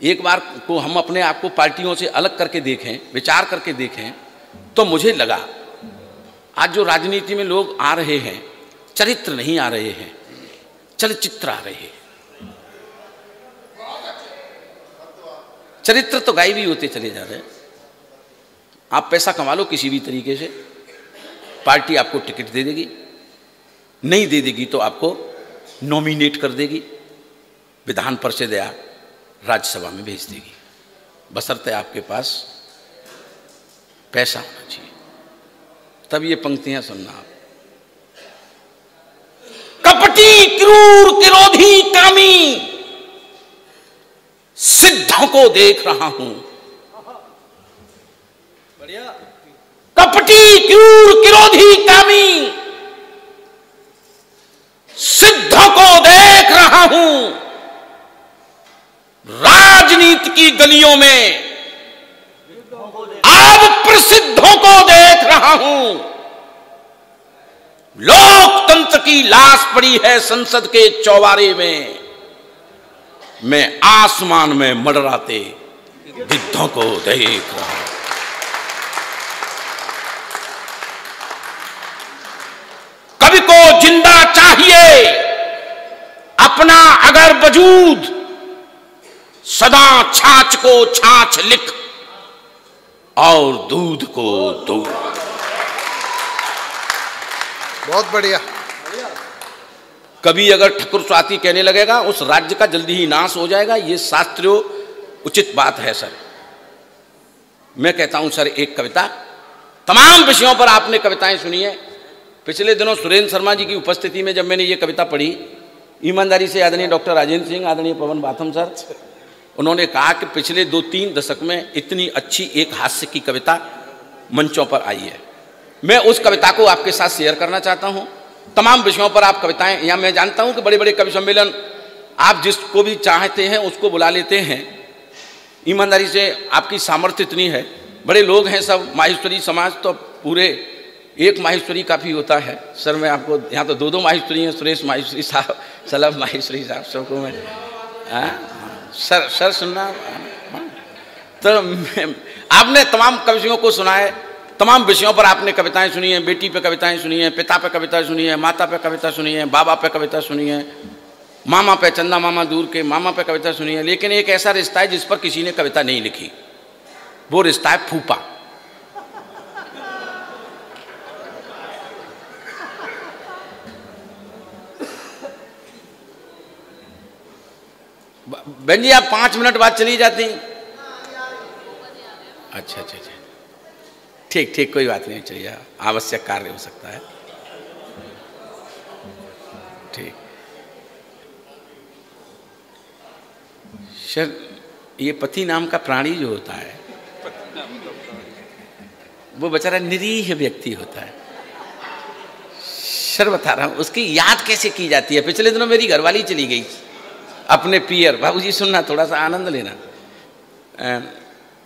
एक बार को हम अपने आप को पार्टियों से अलग करके देखें, विचार करके देखें, तो मुझे लगा आज जो राजनीति में लोग आ रहे हैं, चरित्र नहीं आ रहे हैं, चलचित्र आ रहे हैं। चरित्र तो गायब ही होते चले जा रहे हैं। आप पैसा कमा लो किसी भी तरीके से, पार्टी आपको टिकट दे देगी, नहीं दे देगी तो आपको नॉमिनेट कर देगी, विधान परिषद या राज्यसभा में भेज देगी, बशर्ते आपके पास पैसा होना चाहिए। तब ये पंक्तियां सुनना आप। कपटी क्रूर क्रोधी कामी सिद्धों को देख रहा हूं। बढ़िया। कपटी क्रूर क्रोधी कामी सिद्धों को देख रहा हूं। राजनीति की गलियों में आज प्रसिद्धों को देख रहा हूं। लोकतंत्र की लाश पड़ी है संसद के चौबारे में, मैं आसमान में मंडराते गिद्धों को देख रहा हूं। कवि को जिंदा चाहिए अपना अगर वजूद, सदा छाछ को छाछ लिख और दूध को दूध। बहुत बढ़िया। कभी अगर ठकुर स्वाति कहने लगेगा उस राज्य का जल्दी ही नाश हो जाएगा, ये शास्त्रीय उचित बात है सर। मैं कहता हूं सर एक कविता, तमाम विषयों पर आपने कविताएं सुनी है। पिछले दिनों सुरेंद्र शर्मा जी की उपस्थिति में जब मैंने ये कविता पढ़ी, ईमानदारी से आदरणीय डॉक्टर राजेंद्र सिंह, आदरणीय पवन बाथम सर, उन्होंने कहा कि पिछले 2-3 दशक में इतनी अच्छी एक हास्य की कविता मंचों पर आई है। मैं उस कविता को आपके साथ शेयर करना चाहता हूं। तमाम विषयों पर आप कविताएं, या मैं जानता हूं कि बड़े बड़े कवि सम्मेलन आप जिसको भी चाहते हैं उसको बुला लेते हैं। ईमानदारी से आपकी सामर्थ्य इतनी है, बड़े लोग हैं सब, माहेश्वरी समाज तो पूरे, एक माहेश्वरी काफ़ी होता है सर। मैं आपको यहाँ तो 2-2 माहेश्वरी हैं, सुरेश माहेश्वरी साहब, सलभ माहेश्वरी साहब, सबको मैं सर सुनना। तो आपने तमाम कवियों को सुना है, तमाम विषयों पर आपने कविताएं सुनी हैं। बेटी पे कविताएं सुनी हैं, पिता पे कविता सुनी है, माता पे कविता सुनी है, बाबा पे कविता सुनी है, मामा पे, चंदा मामा दूर के मामा पे कविता सुनी है। लेकिन एक ऐसा रिश्ता है जिस पर किसी ने कविता नहीं लिखी, वो रिश्ता है फूफा। बहन जी आप 5 मिनट बाद चली जाती? अच्छा अच्छा अच्छा, ठीक ठीक, कोई बात नहीं, चलिए, आवश्यक कार्य हो सकता है, ठीक। सर ये पति नाम का प्राणी जो होता है वो बेचारा निरीह व्यक्ति होता है। सर बता रहा हूं, उसकी याद कैसे की जाती है। पिछले दिनों मेरी घरवाली चली गई अपने पियर, बाबूजी सुनना, थोड़ा सा आनंद लेना।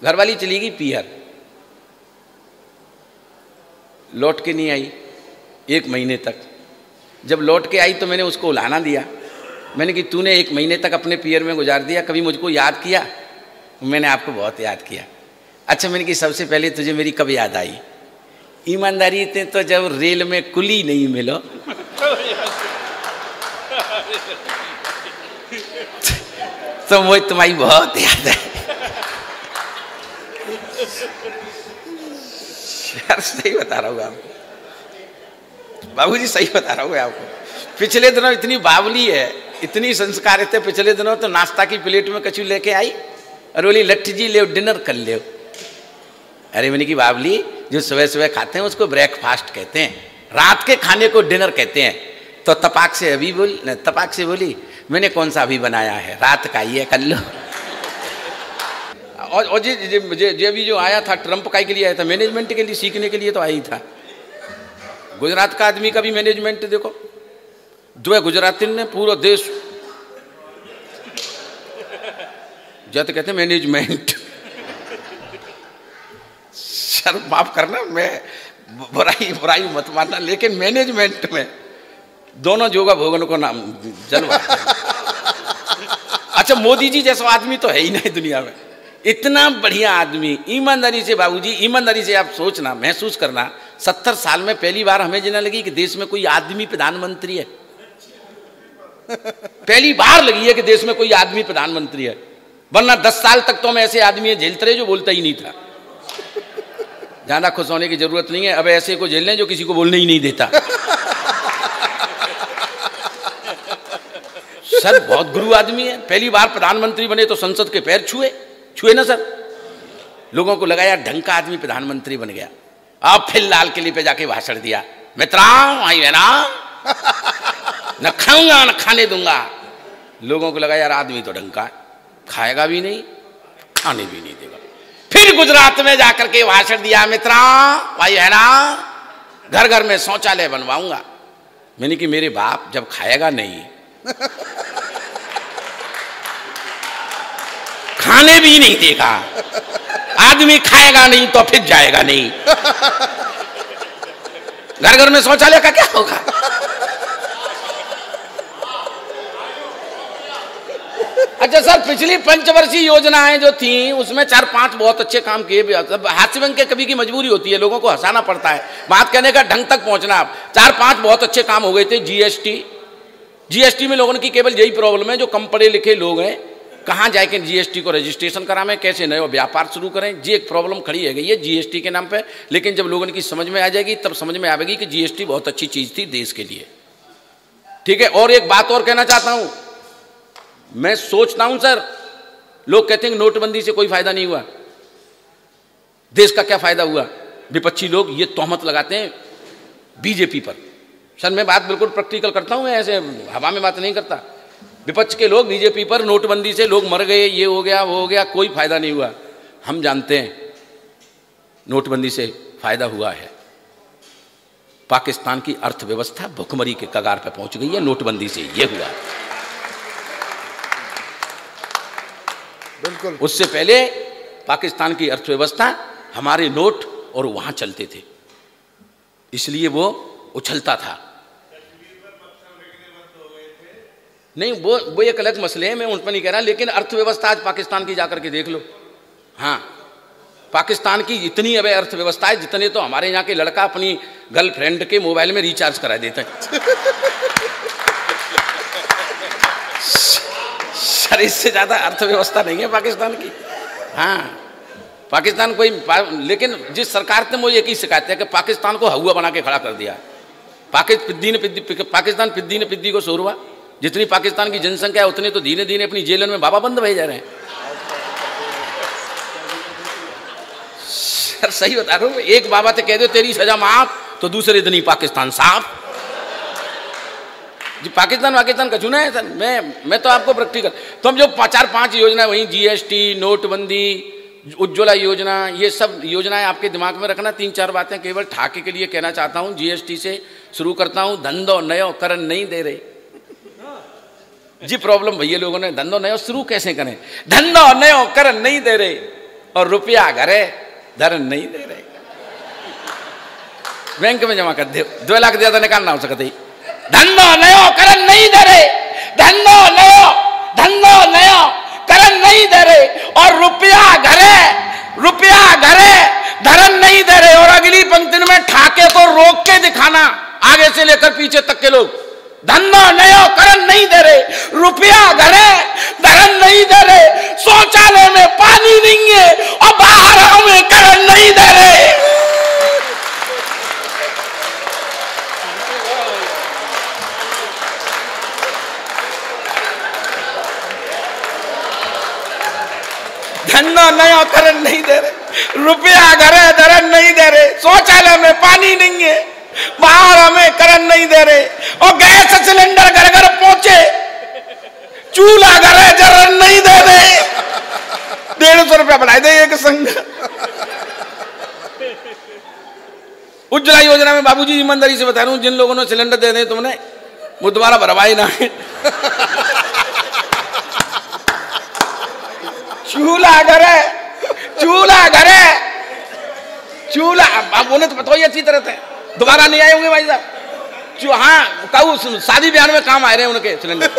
घरवाली चली गई पियर, लौट के नहीं आई 1 महीने तक। जब लौट के आई तो मैंने उसको उलाना दिया, मैंने कि तूने 1 महीने तक अपने पियर में गुजार दिया, कभी मुझको याद किया? मैंने आपको बहुत याद किया। अच्छा, मैंने कि सबसे पहले तुझे मेरी कब याद आई? ईमानदारी थे तो जब रेल में कुली नहीं मिलो तो मुझे तुम्हारी बहुत याद है। यार सही बता रहा हूँ आपको, बाबूजी सही बता रहा हूँ आपको। पिछले दिनों इतनी बावली है, इतनी संस्कारित है, पिछले दिनों तो नाश्ता की प्लेट में कचू लेके आई और बोली लट्ठी जी ले डिनर कर ले। अरे मैंने की बावली, जो सुबह सुबह खाते हैं उसको ब्रेकफास्ट कहते हैं, रात के खाने को डिनर कहते हैं। तो तपाक से बोली मैंने कौन सा अभी बनाया है, रात का ही है, कर लो। और जी अभी जो आया था ट्रम्प का के लिए आया था, मैनेजमेंट के लिए सीखने के लिए तो आया ही था। गुजरात का आदमी का भी मैनेजमेंट देखो, जो गुजराती ने पूरा देश जब कहते हैं मैनेजमेंट। सर माफ करना, मैं बुराई मत मानना, लेकिन मैनेजमेंट में दोनों जोगा भोगन को नाम जलवा। अच्छा, मोदी जी जैसा आदमी तो है ही नहीं दुनिया में, इतना बढ़िया आदमी। ईमानदारी से बाबूजी, ईमानदारी से आप सोचना, महसूस करना, 70 साल में पहली बार हमें जिन्हें लगी कि देश में कोई आदमी प्रधानमंत्री है। पहली बार लगी है कि देश में कोई आदमी प्रधानमंत्री है, वरना 10 साल तक तो हम ऐसे आदमी झेलते रहे जो बोलता ही नहीं था। ज्यादा खुश होने की जरूरत नहीं है, अब ऐसे को झेल लें जो किसी को बोलने ही नहीं देता। सर बहुत गुरु आदमी है, पहली बार प्रधानमंत्री बने तो संसद के पैर छुए ना सर। लोगों को लगाया ढंग का आदमी प्रधानमंत्री बन गया। अब फिर लाल किले पे जाके भाषण दिया, मित्रों भाई बहनों, न खाऊंगा न खाने दूंगा। लोगों को लगा यार आदमी तो ढंग का, खाएगा भी नहीं खाने भी नहीं देगा। फिर गुजरात में जाकर के भाषण दिया, मित्रों भाई बहनों, घर घर में शौचालय बनवाऊंगा। मैंने कि मेरे बाप जब खाएगा नहीं खाने भी नहीं देगा, आदमी खाएगा नहीं तो फिर जाएगा नहीं, घर घर में शौचालय का क्या होगा? अच्छा सर, पिछली पंचवर्षीय योजनाएं जो थी उसमें 4-5 बहुत अच्छे काम किए। हास्य व्यंग के कभी की मजबूरी होती है, लोगों को हंसाना पड़ता है, बात कहने का ढंग तक पहुंचना। 4-5 बहुत अच्छे काम हो गए थे। जीएसटी में लोगों की केवल यही प्रॉब्लम है, जो कम पढ़े लिखे लोग हैं, कहाँ जाके जीएसटी को रजिस्ट्रेशन करावें, कैसे नया व्यापार शुरू करें, ये एक प्रॉब्लम खड़ी है गई है जीएसटी के नाम पे। लेकिन जब लोगों की समझ में आ जाएगी तब समझ में आएगी कि जीएसटी बहुत अच्छी चीज थी देश के लिए। ठीक है, और एक बात और कहना चाहता हूं, मैं सोचता हूं सर, लोग कहते हैं कि नोटबंदी से कोई फायदा नहीं हुआ, देश का क्या फायदा हुआ? विपक्षी लोग ये तोहमत लगाते हैं बीजेपी पर। सर मैं बात बिल्कुल प्रैक्टिकल करता हूं, ऐसे हवा में बात नहीं करता। विपक्ष के लोग बीजेपी पर, नोटबंदी से लोग मर गए, ये हो गया वो हो गया, कोई फायदा नहीं हुआ। हम जानते हैं नोटबंदी से फायदा हुआ है। पाकिस्तान की अर्थव्यवस्था भुखमरी के कगार पर पहुंच गई है, नोटबंदी से ये हुआ। बिल्कुल, उससे पहले पाकिस्तान की अर्थव्यवस्था हमारे नोट और वहां चलते थे, इसलिए वो उछलता था। नहीं वो एक अलग मसले हैं, मैं उन पर नहीं कह रहा, लेकिन अर्थव्यवस्था आज पाकिस्तान की जाकर के देख लो। हाँ, पाकिस्तान की इतनी अब अर्थव्यवस्था है जितने तो हमारे यहाँ के लड़का अपनी गर्लफ्रेंड के मोबाइल में रिचार्ज करा देता है। सर इससे ज्यादा अर्थव्यवस्था नहीं है पाकिस्तान की। हाँ, पाकिस्तान कोई, लेकिन जिस सरकार ने मुझे एक ही शिकायत है कि पाकिस्तान को हवा बना के खड़ा कर दिया। पाकिस्तान पिद्दी ने पिद्दी को 100 रुपया, जितनी पाकिस्तान की जनसंख्या है उतने तो धीरे धीरे अपनी जेलों में बाबा बंद भए जा रहे हैं। सर सही बता रहा हूँ, एक बाबा से कह दो तेरी सजा माफ तो दूसरे दिन ही पाकिस्तान साफ। जी पाकिस्तान का चुना है सर। मैं तो आपको प्रैक्टिकल, तो हम जो 4-5 योजना वही जीएसटी, नोटबंदी, उज्ज्वला योजना, ये सब योजनाएं आपके दिमाग में रखना। 3-4 बातें केवल ठाके के लिए कहना चाहता हूँ। जीएसटी से शुरू करता हूँ। धंधो नयो करन नहीं दे रहे जी। प्रॉब्लम भैया लोगों ने धंधो नयो शुरू कैसे करें, धंधो नयो करन नहीं दे रहे और रुपया घरे धरन नहीं दे रहे। बैंक में जमा कर दे, 2 लाख ज्यादा निकालना हो सकते। धंधो नयो करन नहीं दे रहे, धंधो नयो करन नहीं दे रहे और रुपया घरे धरन नहीं दे रहे। और अगली पंक्ति में ठाके को रोक के दिखाना, आगे से लेकर पीछे तक के लोग। धंधो नयो करन नहीं दे रहे, रुपया घरे धरन नहीं दे रहे, शौचालय में पानी नहीं है और बाहर हमें करन नहीं दे रहे। धंधो नयो करन नहीं दे रहे, रुपया घरे धरन नहीं दे रहे, शौचालय में पानी नहीं है, बाहर हमें करन नहीं दे रहे और गैस सिलेंडर घर घर पहुंचे, चूल्हा घरे जरन नहीं दे रहे। 150 रुपया बढ़ाए दे एक संग। उज्ज्वला योजना में बाबूजी ईमानदारी से बता रहा हूं, जिन लोगों ने सिलेंडर दे दे तुमने वो दोबारा भरवाई ना है। चूल्हा घरे अब उन्हें तो पता ही अच्छी तरह से, दोबारा नहीं आए होंगे भाई साहब। हाँ कहूँ शादी ब्याह में काम आ रहे हैं उनके सिलेंडर।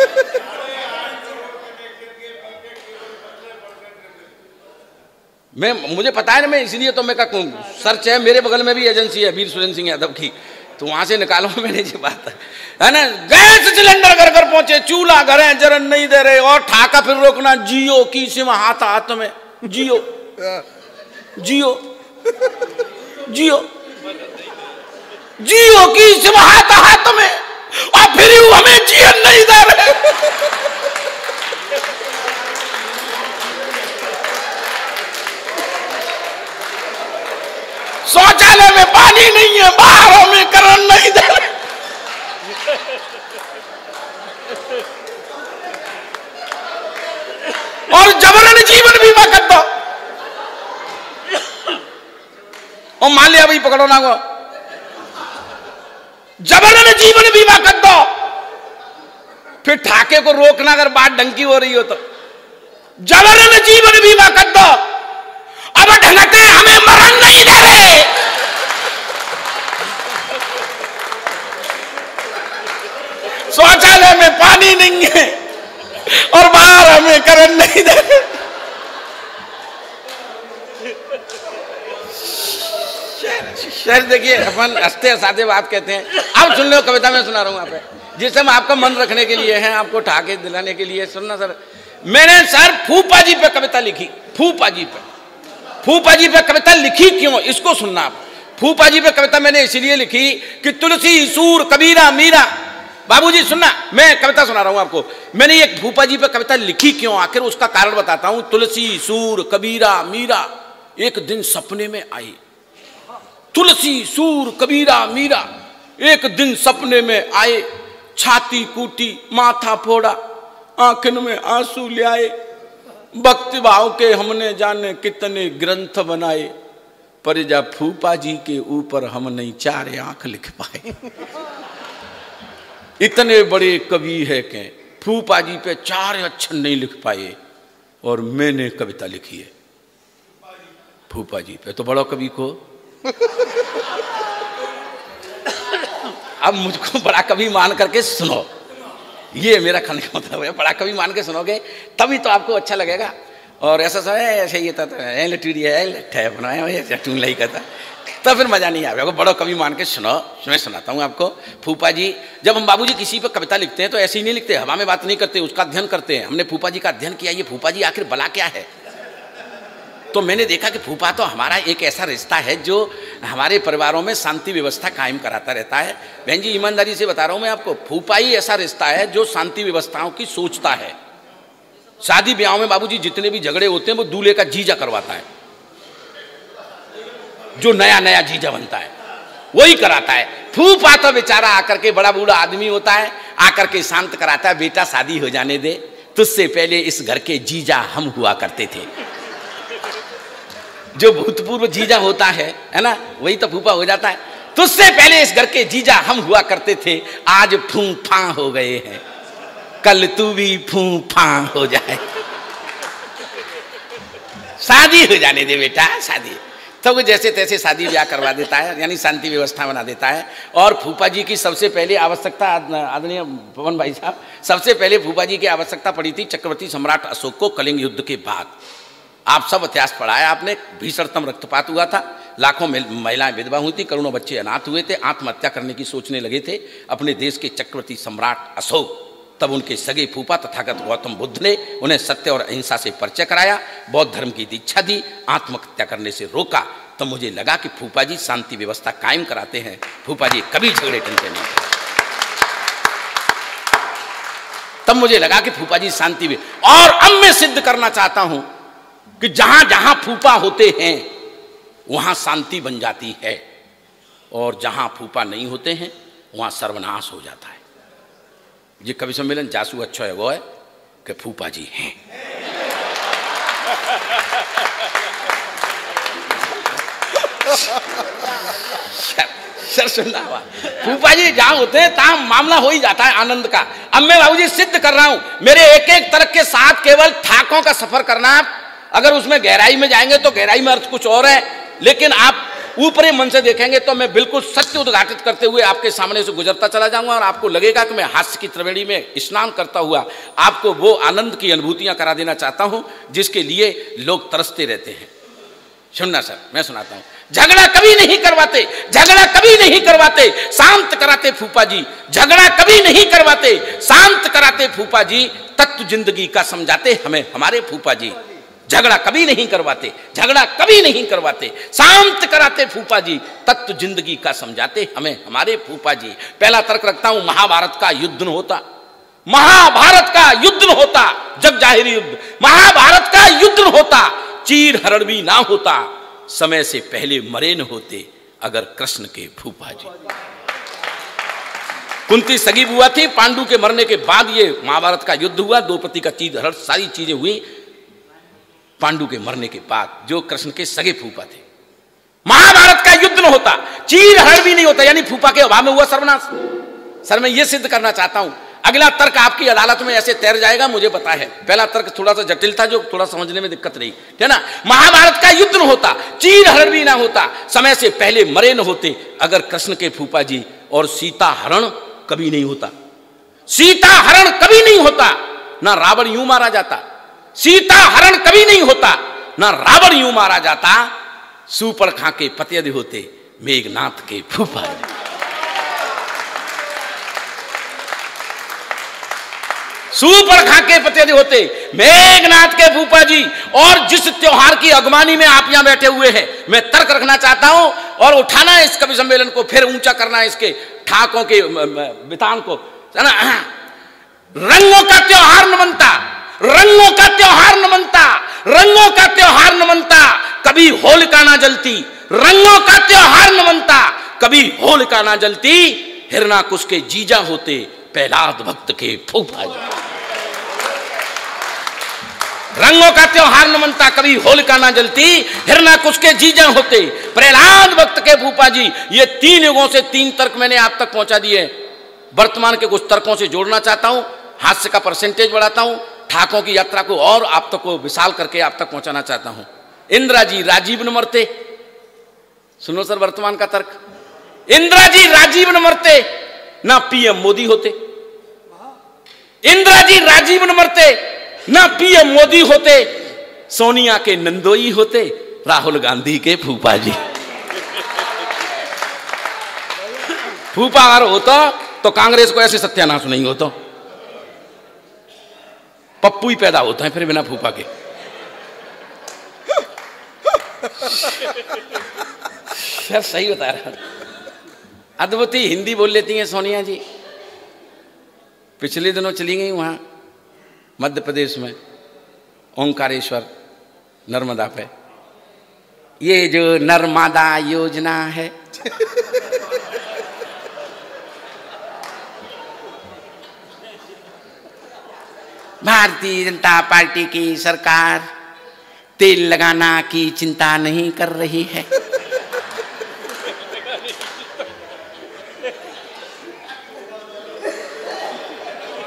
मुझे पता है ना, मैं इसलिए तो मैं कहूँ सर्च है, मेरे बगल में भी एजेंसी है वीर सुरेंद्र सिंह यादव की, तो वहां से निकालो मैंने ये बात है ना। गैस सिलेंडर घर घर पहुंचे, चूल्हा घरे जरन नहीं दे रहे और ठाका फिर रोकना जियो की सिम हाथ में, जियो की सिम हाथ में और फिर हमें जियन नहीं दे रहे। शौचालय में पानी नहीं है, बाहर हमें करन नहीं दे रहे। और जबरन जीवन बीमा कर दो। और मान लिया भाई पकड़ो ना को, जबरन जीवन बीमा कर दो, फिर ठाके को रोकना अगर बात डंकी हो रही हो तो जबरन जीवन बीमा कर दो। अब ढंगते हमें मरण नहीं दे रहे। शौचालय में पानी नहीं है और बाहर हमें करन नहीं दे रहे। शायद देखिए अपन हंसते हंसाते बात कहते हैं। अब सुन लो कविता में सुना रहा हूं आप, जिसे हम आपका मन रखने के लिए हैं, आपको ठाके दिलाने के लिए। सुनना सर, मैंने सर फूफा जी पे कविता लिखी। फूफा जी पे कविता लिखी क्यों, इसको सुनना आप। फूफा जी पे कविता मैंने इसलिए लिखी कि तुलसी सूर कबीरा मीरा। बाबूजी सुनना, मैं कविता सुना रहा हूं आपको। मैंने ये फूफा जी पे कविता लिखी क्यों, आखिर उसका कारण बताता हूं। तुलसी सूर कबीरा मीरा एक दिन सपने में आई। तुलसी सूर कबीरा मीरा एक दिन सपने में आए, छाती कूटी माथा फोड़ा, आंखन में आंसू ले आए। भक्ति भाव के हमने जाने कितने ग्रंथ बनाए, पर जा फूफा जी के ऊपर हम नहीं 4 आंख लिख पाए। इतने बड़े कवि है के फूफा जी पे 4 अक्षर नहीं लिख पाए और मैंने कविता लिखी है फूफा जी पे, तो बड़ा कवि को। अब मुझको बड़ा कवि मान करके सुनो, ये मेरा कहने का मतलब है। बड़ा कवि मान के सुनोगे तभी तो आपको अच्छा लगेगा। और ऐसा समय ऐसे ये कहता तो फिर मजा नहीं आएगा। बड़ा कवि मान के सुनो। मैं सुनाता हूँ आपको। फूफा जी, जब हम बाबूजी किसी पर कविता लिखते हैं तो ऐसे ही नहीं लिखते, हवा में बात नहीं करते, उसका अध्ययन करते हैं। हमने फूफा जी का अध्ययन किया, ये फूफा जी आखिर बला क्या है। तो मैंने देखा कि फूफा तो हमारा एक ऐसा रिश्ता है जो हमारे परिवारों में शांति व्यवस्था कायम कराता रहता है। बहन जी ईमानदारी से बता रहा हूँ मैं आपको, फूफा ही ऐसा रिश्ता है जो शांति व्यवस्थाओं की सोचता है। शादी ब्याह में बाबूजी जितने भी झगड़े होते हैं वो दूल्हे का जीजा करवाता है, जो नया नया जीजा बनता है वही कराता है। फूफा तो बेचारा आकर के बड़ा बूढ़ा आदमी होता है, आकर के शांत कराता है, बेटा शादी हो जाने दे, तुझसे पहले इस घर के जीजा हम हुआ करते थे। जो भूतपूर्व जीजा होता है ना, वही तो फूफा हो जाता है। तुझसे पहले इस घर के जीजा हम हुआ करते थे, आज फूफा हो गए हैं, कल तू भी फूफा हो जाए, शादी हो जाने दे बेटा शादी। तो वो जैसे तैसे शादी ब्याह करवा देता है, यानी शांति व्यवस्था बना देता है। और फूफा जी की सबसे पहले आवश्यकता, आदरणीय पवन भाई साहब, सबसे पहले फूफा जी की आवश्यकता पड़ी थी चक्रवर्ती सम्राट अशोक को कलिंग युद्ध के बाद। आप सब इतिहास पढ़ा है आपने, भीषणतम रक्तपात हुआ था, लाखों महिलाएं विधवा हुई थी, करोड़ों बच्चे अनाथ हुए थे, आत्महत्या करने की सोचने लगे थे अपने देश के चक्रवर्ती सम्राट अशोक। तब उनके सगे फूफा तथागत गौतम बुद्ध ने उन्हें सत्य और अहिंसा से परिचय कराया, बौद्ध धर्म की दीक्षा दी, आत्महत्या करने से रोका। तब मुझे लगा कि फूफा जी शांति व्यवस्था कायम कराते हैं, फूफा जी कभी झगड़े टलते नहीं। तब मुझे लगा कि फूफा जी शांति। और अब मैं सिद्ध करना चाहता हूं कि जहां जहां फूफा होते हैं वहां शांति बन जाती है, और जहां फूफा नहीं होते हैं वहां सर्वनाश हो जाता है। ये कवि सम्मेलन जासू अच्छा है वो है कि फूफा जी हैं। फूफा जी जहां होते हैं तहां मामला हो ही जाता है आनंद का। अब मैं बाबूजी सिद्ध कर रहा हूं, मेरे एक एक तर्क के साथ केवल ठाकों का सफर करना। अगर उसमें गहराई में जाएंगे तो गहराई में अर्थ कुछ और है, लेकिन आप ऊपरी मन से देखेंगे तो मैं बिल्कुल सत्य उद्घाटित करते हुए आपके सामने से गुजरता चला जाऊंगा, और आपको लगेगा कि मैं हास्य की त्रिवेणी में स्नान करता हुआ आपको वो आनंद की अनुभूतियां करा देना चाहता हूं जिसके लिए लोग तरसते रहते हैं। सुनना सर, मैं सुनाता हूं। झगड़ा कभी नहीं करवाते, झगड़ा कभी नहीं करवाते, शांत कराते फूफा जी। झगड़ा कभी नहीं करवाते, शांत कराते फूफा जी, तत्व जिंदगी का समझाते हमें हमारे फूफा जी। झगड़ा कभी नहीं करवाते, झगड़ा कभी नहीं करवाते, शांत कराते फूफा जी, तत्व जिंदगी का समझाते हमें हमारे फूफा जी। पहला तर्क रखता हूं, महाभारत का युद्ध न होता, महाभारत का युद्ध न होता, जग जाहिर युद्ध, महाभारत का युद्ध न होता, चीर हरण भी ना होता, समय से पहले मरे न होते अगर कृष्ण के फूफा जी। कुंती सगी बुआ थी, पांडु के मरने के बाद ये महाभारत का युद्ध हुआ, द्रौपदी का चीर हरण सारी चीजें हुई पांडु के मरने के बाद, जो कृष्ण के सगे फूफा थे। महाभारत का युद्ध न होता, चीर हरण भी नहीं होता, यानी फूफा के अभाव में हुआ सर्वनाश। सर मैं ये सिद्ध करना चाहता हूं, अगला तर्क आपकी अदालत में ऐसे तैर जाएगा मुझे पता है। पहला तर्क थोड़ा सा जटिल था, जो थोड़ा समझने में दिक्कत रही, है ना। महाभारत का युद्ध न होता, चीर हरण भी ना होता, समय से पहले मरे न होते अगर कृष्ण के फूफा जी, और सीता हरण कभी नहीं होता, सीता हरण कभी नहीं होता, ना रावण यूं मारा जाता, सीता हरण कभी नहीं होता, ना रावण यूं मारा जाता, सूपर्णखा के पतियद होते मेघनाथ के फूफा जी। सूपर्णखा के पतियद होते मेघनाथ के फूफा जी। और जिस त्योहार की अगवानी में आप यहां बैठे हुए हैं, मैं तर्क रखना चाहता हूं और उठाना है इस कवि सम्मेलन को, फिर ऊंचा करना है इसके ठाकों के वितान को, है ना। रंगों का त्योहार न बनता, रंगों का त्योहार न बनता, रंगों का त्योहार न बनता, कभी होलिका ना जलती, रंगों का त्योहार न बनता, कभी होलिका ना जलती, हिरणाकुश के जीजा होते प्रहलाद भक्त के फूफा जी। रंगों का त्योहार न बनता, कभी होलिका ना जलती, हिरणाकुश के जीजा होते प्रहलाद भक्त के फूफा जी। ये 3 युगों से 3 तर्क मैंने आप तक पहुंचा दिए। वर्तमान के कुछ तर्कों से जोड़ना चाहता हूं, हास्य का परसेंटेज बढ़ाता हूं, ठाकों की यात्रा को और आप तक को विशाल करके आप तक पहुंचाना चाहता हूं। इंदिरा जी राजीव न मरते, सुनो सर वर्तमान का तर्क, इंदिरा जी राजीव न मरते, ना पीएम मोदी होते। इंदिरा जी राजीव न मरते, ना पीएम मोदी होते, सोनिया के नंदोई होते, राहुल गांधी के फूफा जी। फूफा अगर होता तो कांग्रेस को ऐसे सत्यानाश नहीं होता, पप्पू ही पैदा होता है फिर बिना फूफा के। सर सही बता रहा हूं। अद्भुती हिंदी बोल लेती हैं सोनिया जी। पिछले दिनों चली गई वहां मध्य प्रदेश में ओंकारेश्वर नर्मदा पे। ये जो नर्मदा योजना है भारतीय जनता पार्टी की सरकार तेल लगाना की चिंता नहीं कर रही है।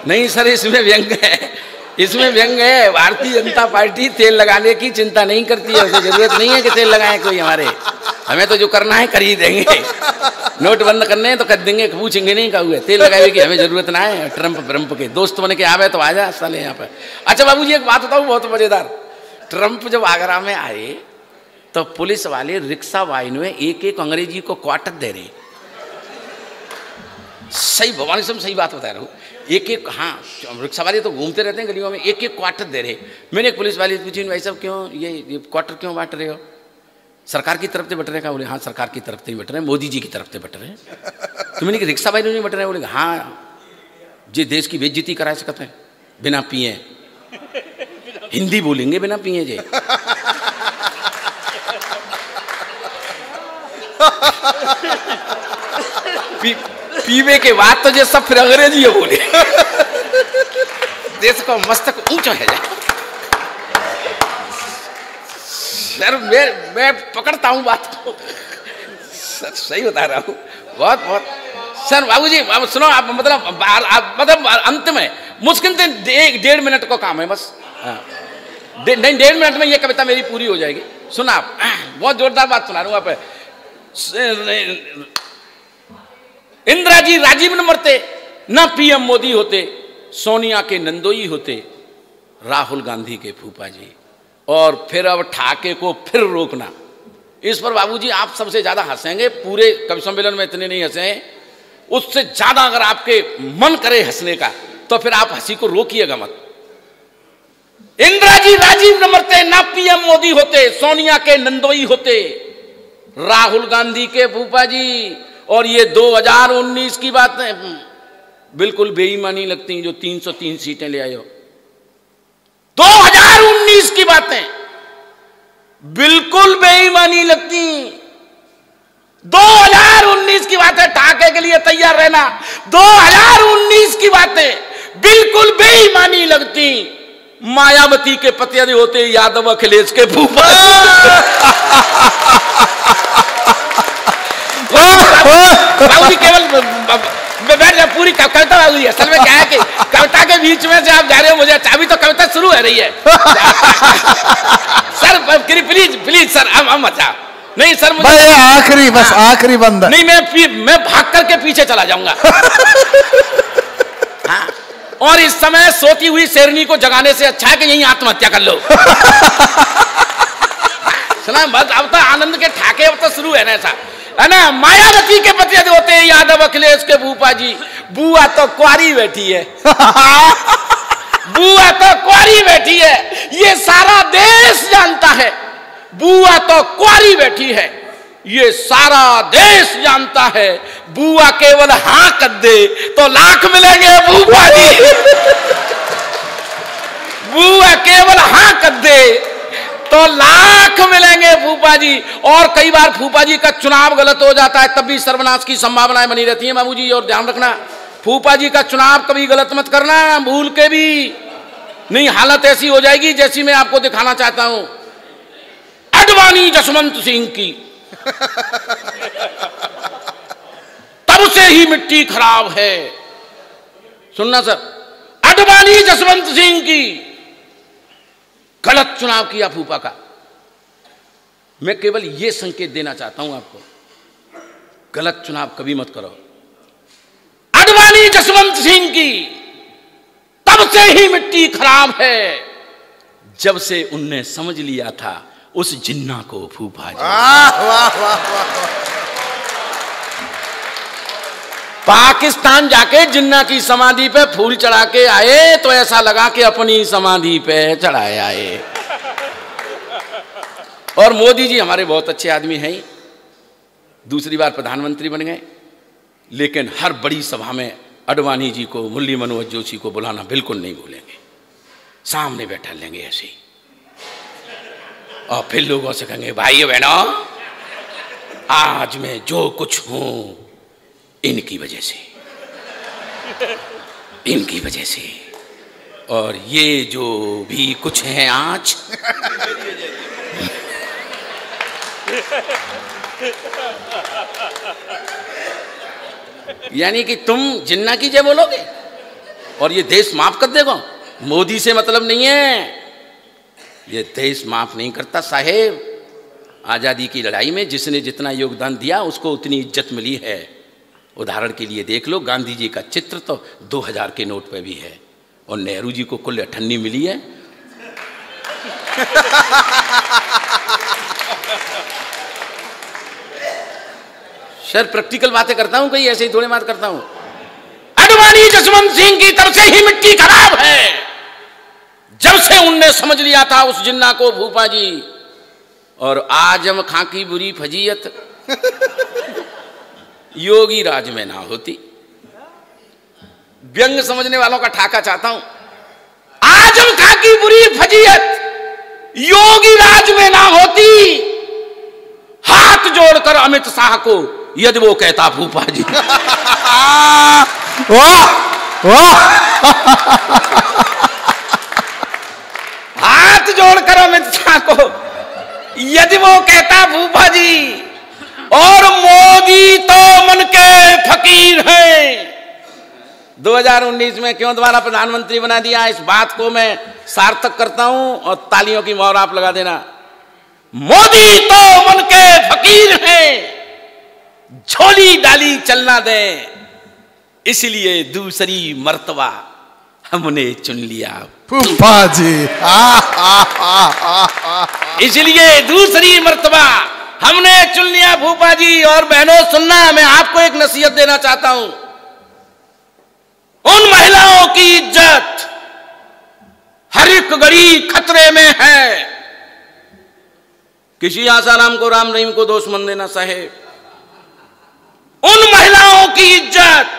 नहीं सर, इसमें व्यंग है, इसमें व्यंग है। भारतीय जनता पार्टी तेल लगाने की चिंता नहीं करती है, उसे जरूरत नहीं है कि तेल लगाए कोई हमारे। हमें तो जो करना है कर ही देंगे। नोट बंद करने हैं तो कर देंगे, पूछेंगे नहीं कहा हुए तेल लगाए की हमें जरूरत ना है। ट्रम्प के दोस्त बन के आवे तो आ जा साले यहाँ पर। अच्छा बाबूजी एक बात बताऊँ बहुत मजेदार। ट्रम्प जब आगरा में आए तो पुलिस वाले रिक्शा वाइन में एक एक अंग्रेजी को क्वार्टर दे रहे। सही भगवान से सही बात बता रहा हूँ। एक एक, हाँ रिक्शा वाले तो घूमते रहते हैं गलियों में, एक एक क्वार्टर दे रहे। मैंने एक पुलिस वाले पूछी भाई साहब क्यों ये क्वार्टर क्यों बांट रहे हो? सरकार की तरफ से बट रहे का? बोले हाँ सरकार की तरफ से ही बट रहे हैं, मोदी जी की तरफ से बट रहे हैं। तो मैंने कि रिक्शा वाले नहीं बट रहे? बोले हाँ जी देश की बेइज्जती करा सकते हैं बिना पिए। हिंदी बोलेंगे बिना पिए जे। पीवे के बाद तो जे सब फिर अंग्रेजी बोले। देश का मस्तक ऊंचा है जाए। सर मैं पकड़ता हूँ बात को। सर सही बता रहा हूँ, बहुत बहुत। सर बाबूजी अब सुनो, आप मतलब अंत में मुश्किल से 1.5 मिनट को काम है बस। नहीं 1.5 मिनट में ये कविता मेरी पूरी हो जाएगी। सुना आप, बहुत जोरदार बात सुना रहा हूँ आप। इंदिरा जी राजीव न मरते, न पीएम मोदी होते, सोनिया के नंदोई होते, राहुल गांधी के फूफा जी। और फिर अब ठाके को फिर रोकना। इस पर बाबूजी आप सबसे ज्यादा हंसेंगे, पूरे कवि सम्मेलन में इतने नहीं हंसे। उससे ज्यादा अगर आपके मन करे हंसने का तो फिर आप हंसी को रोकिएगा मत। इंदिरा जी राजीव न मरते, ना पीएम मोदी होते, सोनिया के नंदोई होते, राहुल गांधी के फूफा जी। और ये 2019 की बात है, बिल्कुल बेईमानी लगती जो 303 सीटें ले आए हो। 2019 की बातें बिल्कुल बेईमानी लगती। 2019 की बातें, ठाके के लिए तैयार रहना। 2019 की बातें बिल्कुल बेईमानी लगती। मायावती के पतियारे होते, यादव अखिलेश के फूफा। बाबूजी केवल बैठ जा, पूरी कविता बाबूजी। असल में क्या है कि कविता के बीच में से आप जा रहे हो, मुझे अभी तो कविता शुरू हो रही है। सर प्लीज प्लीज सर हम बचा नहीं सर, मुझे आखिरी बस आखिरी बंदा नहीं, मैं भाग करके पीछे चला जाऊंगा। हाँ, और इस समय सोती हुई शेरनी को जगाने से अच्छा है कि यहीं आत्महत्या कर लो। सुना बस, अब तो आनंद के ठाके अब तो शुरू है ना ऐसा है ना। मायावती के पति होते हैं यादव अखिलेश के फूफा जी। बुआ तो कुआरी बैठी है। बुआ तो कुआरी बैठी है, ये सारा देश जानता है। बुआ तो कुआरी बैठी है, ये सारा देश जानता है। बुआ केवल हाँ कर दे तो लाख मिलेंगे फूफा जी। बुआ केवल हाँ कर दे तो लाख मिलेंगे फूफा जी। और कई बार फूफा जी का चुनाव गलत हो जाता है, तब भी सर्वनाश की संभावनाएं बनी रहती हैं बाबूजी। और ध्यान रखना, फूफा जी का चुनाव कभी गलत मत करना, भूल के भी नहीं। हालत ऐसी हो जाएगी जैसी मैं आपको दिखाना चाहता हूं अडवाणी जसवंत सिंह की। तब से ही मिट्टी खराब है। सुनना सर, अडवाणी जसवंत सिंह की। गलत चुनाव किया फूफा का। मैं केवल यह संकेत देना चाहता हूं आपको, गलत चुनाव कभी मत करो। अडवाणी जसवंत सिंह की तब से ही मिट्टी खराब है, जब से उनने समझ लिया था उस जिन्ना को फूफा जी। वाह वाह वाह। पाकिस्तान जाके जिन्ना की समाधि पे फूल चढ़ा के आए तो ऐसा लगा कि अपनी समाधि पे चढ़ाए आए। और मोदी जी हमारे बहुत अच्छे आदमी हैं, दूसरी बार प्रधानमंत्री बन गए, लेकिन हर बड़ी सभा में अडवाणी जी को, मुरली मनोहर जोशी को बुलाना बिल्कुल नहीं भूलेंगे, सामने बैठा लेंगे ऐसे ही, और फिर लोगों से कहेंगे भाइयों बहनों, आज मैं जो कुछ हूं इनकी वजह से, इनकी वजह से, और ये जो भी कुछ है आज यानी कि तुम जिन्ना की जय बोलोगे और ये देश माफ कर देगा। मोदी से मतलब नहीं है, ये देश माफ नहीं करता साहेब। आज़ादी की लड़ाई में जिसने जितना योगदान दिया उसको उतनी इज्जत मिली है। उदाहरण के लिए देख लो, गांधी जी का चित्र तो 2000 के नोट पे भी है, और नेहरू जी को कुल 98 मिली है। सर प्रैक्टिकल बातें करता हूं, कहीं ऐसे ही थोड़ी बात करता हूं। अडवाणी जसवंत सिंह की तरफ से ही मिट्टी खराब है। जब से उनने समझ लिया था उस जिन्ना को भूपा जी, और आजम खां की बुरी फजीयत योगी राज में ना होती। व्यंग समझने वालों का ठाका चाहता हूं। आजम खां की बुरी फजीयत योगी राज में ना होती, हाथ जोड़कर अमित शाह को यदि वो कहता भूपा जी। वाह वाह, हाथ जोड़कर अमित शाह को यदि वो कहता भूपा जी। और मोदी तो मन के फकीर हैं। 2019 में क्यों दोबारा प्रधानमंत्री बना दिया, इस बात को मैं सार्थक करता हूं, और तालियों की मोहर आप लगा देना। मोदी तो मन के फकीर हैं, झोली डाली चलना दें, इसलिए दूसरी मर्तबा हमने चुन लिया भूपा जी। इसलिए दूसरी मर्तबा हमने चुन लिया भूपा जी। और बहनों सुनना, मैं आपको एक नसीहत देना चाहता हूं। उन महिलाओं की इज्जत हर एक घड़ी खतरे में है। किसी आसाराम को राम रहीम को दोष मत देना साहेब। उन महिलाओं की इज्जत,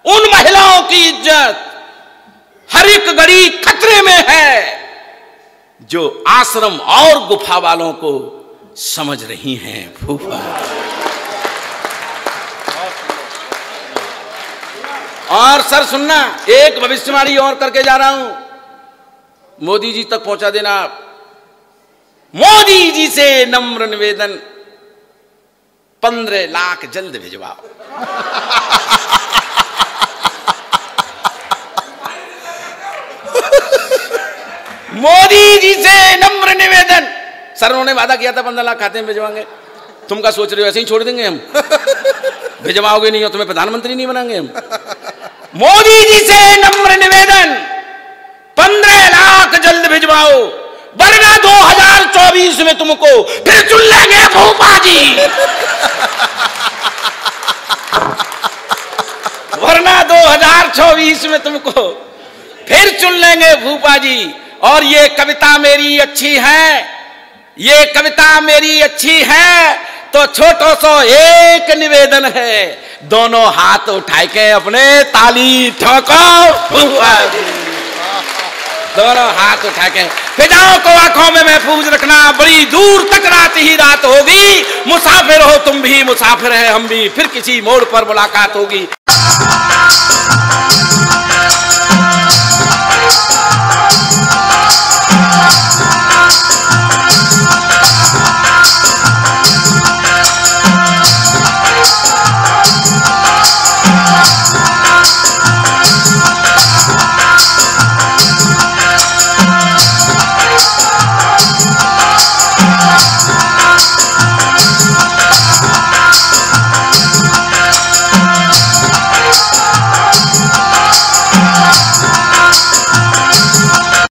उन महिलाओं की इज्जत हर एक घड़ी खतरे में है, जो आश्रम और गुफा वालों को समझ रही हैं फूफा। और सर सुनना, एक भविष्यवाणी और करके जा रहा हूं, मोदी जी तक पहुंचा देना। मोदी जी से नम्र निवेदन, 15 लाख जल्द भिजवाओ। मोदी जी से नम्र निवेदन। सर उन्होंने वादा किया था 15 लाख खाते में भिजवाएंगे। तुम क्या सोच रहे हो, ऐसे ही छोड़ देंगे हम? भिजवाओगे नहीं और तुम्हें प्रधानमंत्री नहीं बनाएंगे हम? मोदी जी से नम्र निवेदन, 15 लाख जल्द भिजवाओ, वरना 2024 में तुमको फिर चुन लेंगे भूपा जी। वरना 2024 में तुमको फिर चुन लेंगे भूपा जी। और ये कविता मेरी अच्छी है, ये कविता मेरी अच्छी है, तो छोटो सो एक निवेदन है, दोनों हाथ उठाए के अपने ताली ठोको भूपा जी। दोनों हाथ उठा के फिजाओं को आंखों में महफूज रखना। बड़ी दूर तक रात ही रात होगी, मुसाफिर हो तुम भी, मुसाफिर है हम भी, फिर किसी मोड़ पर मुलाकात होगी।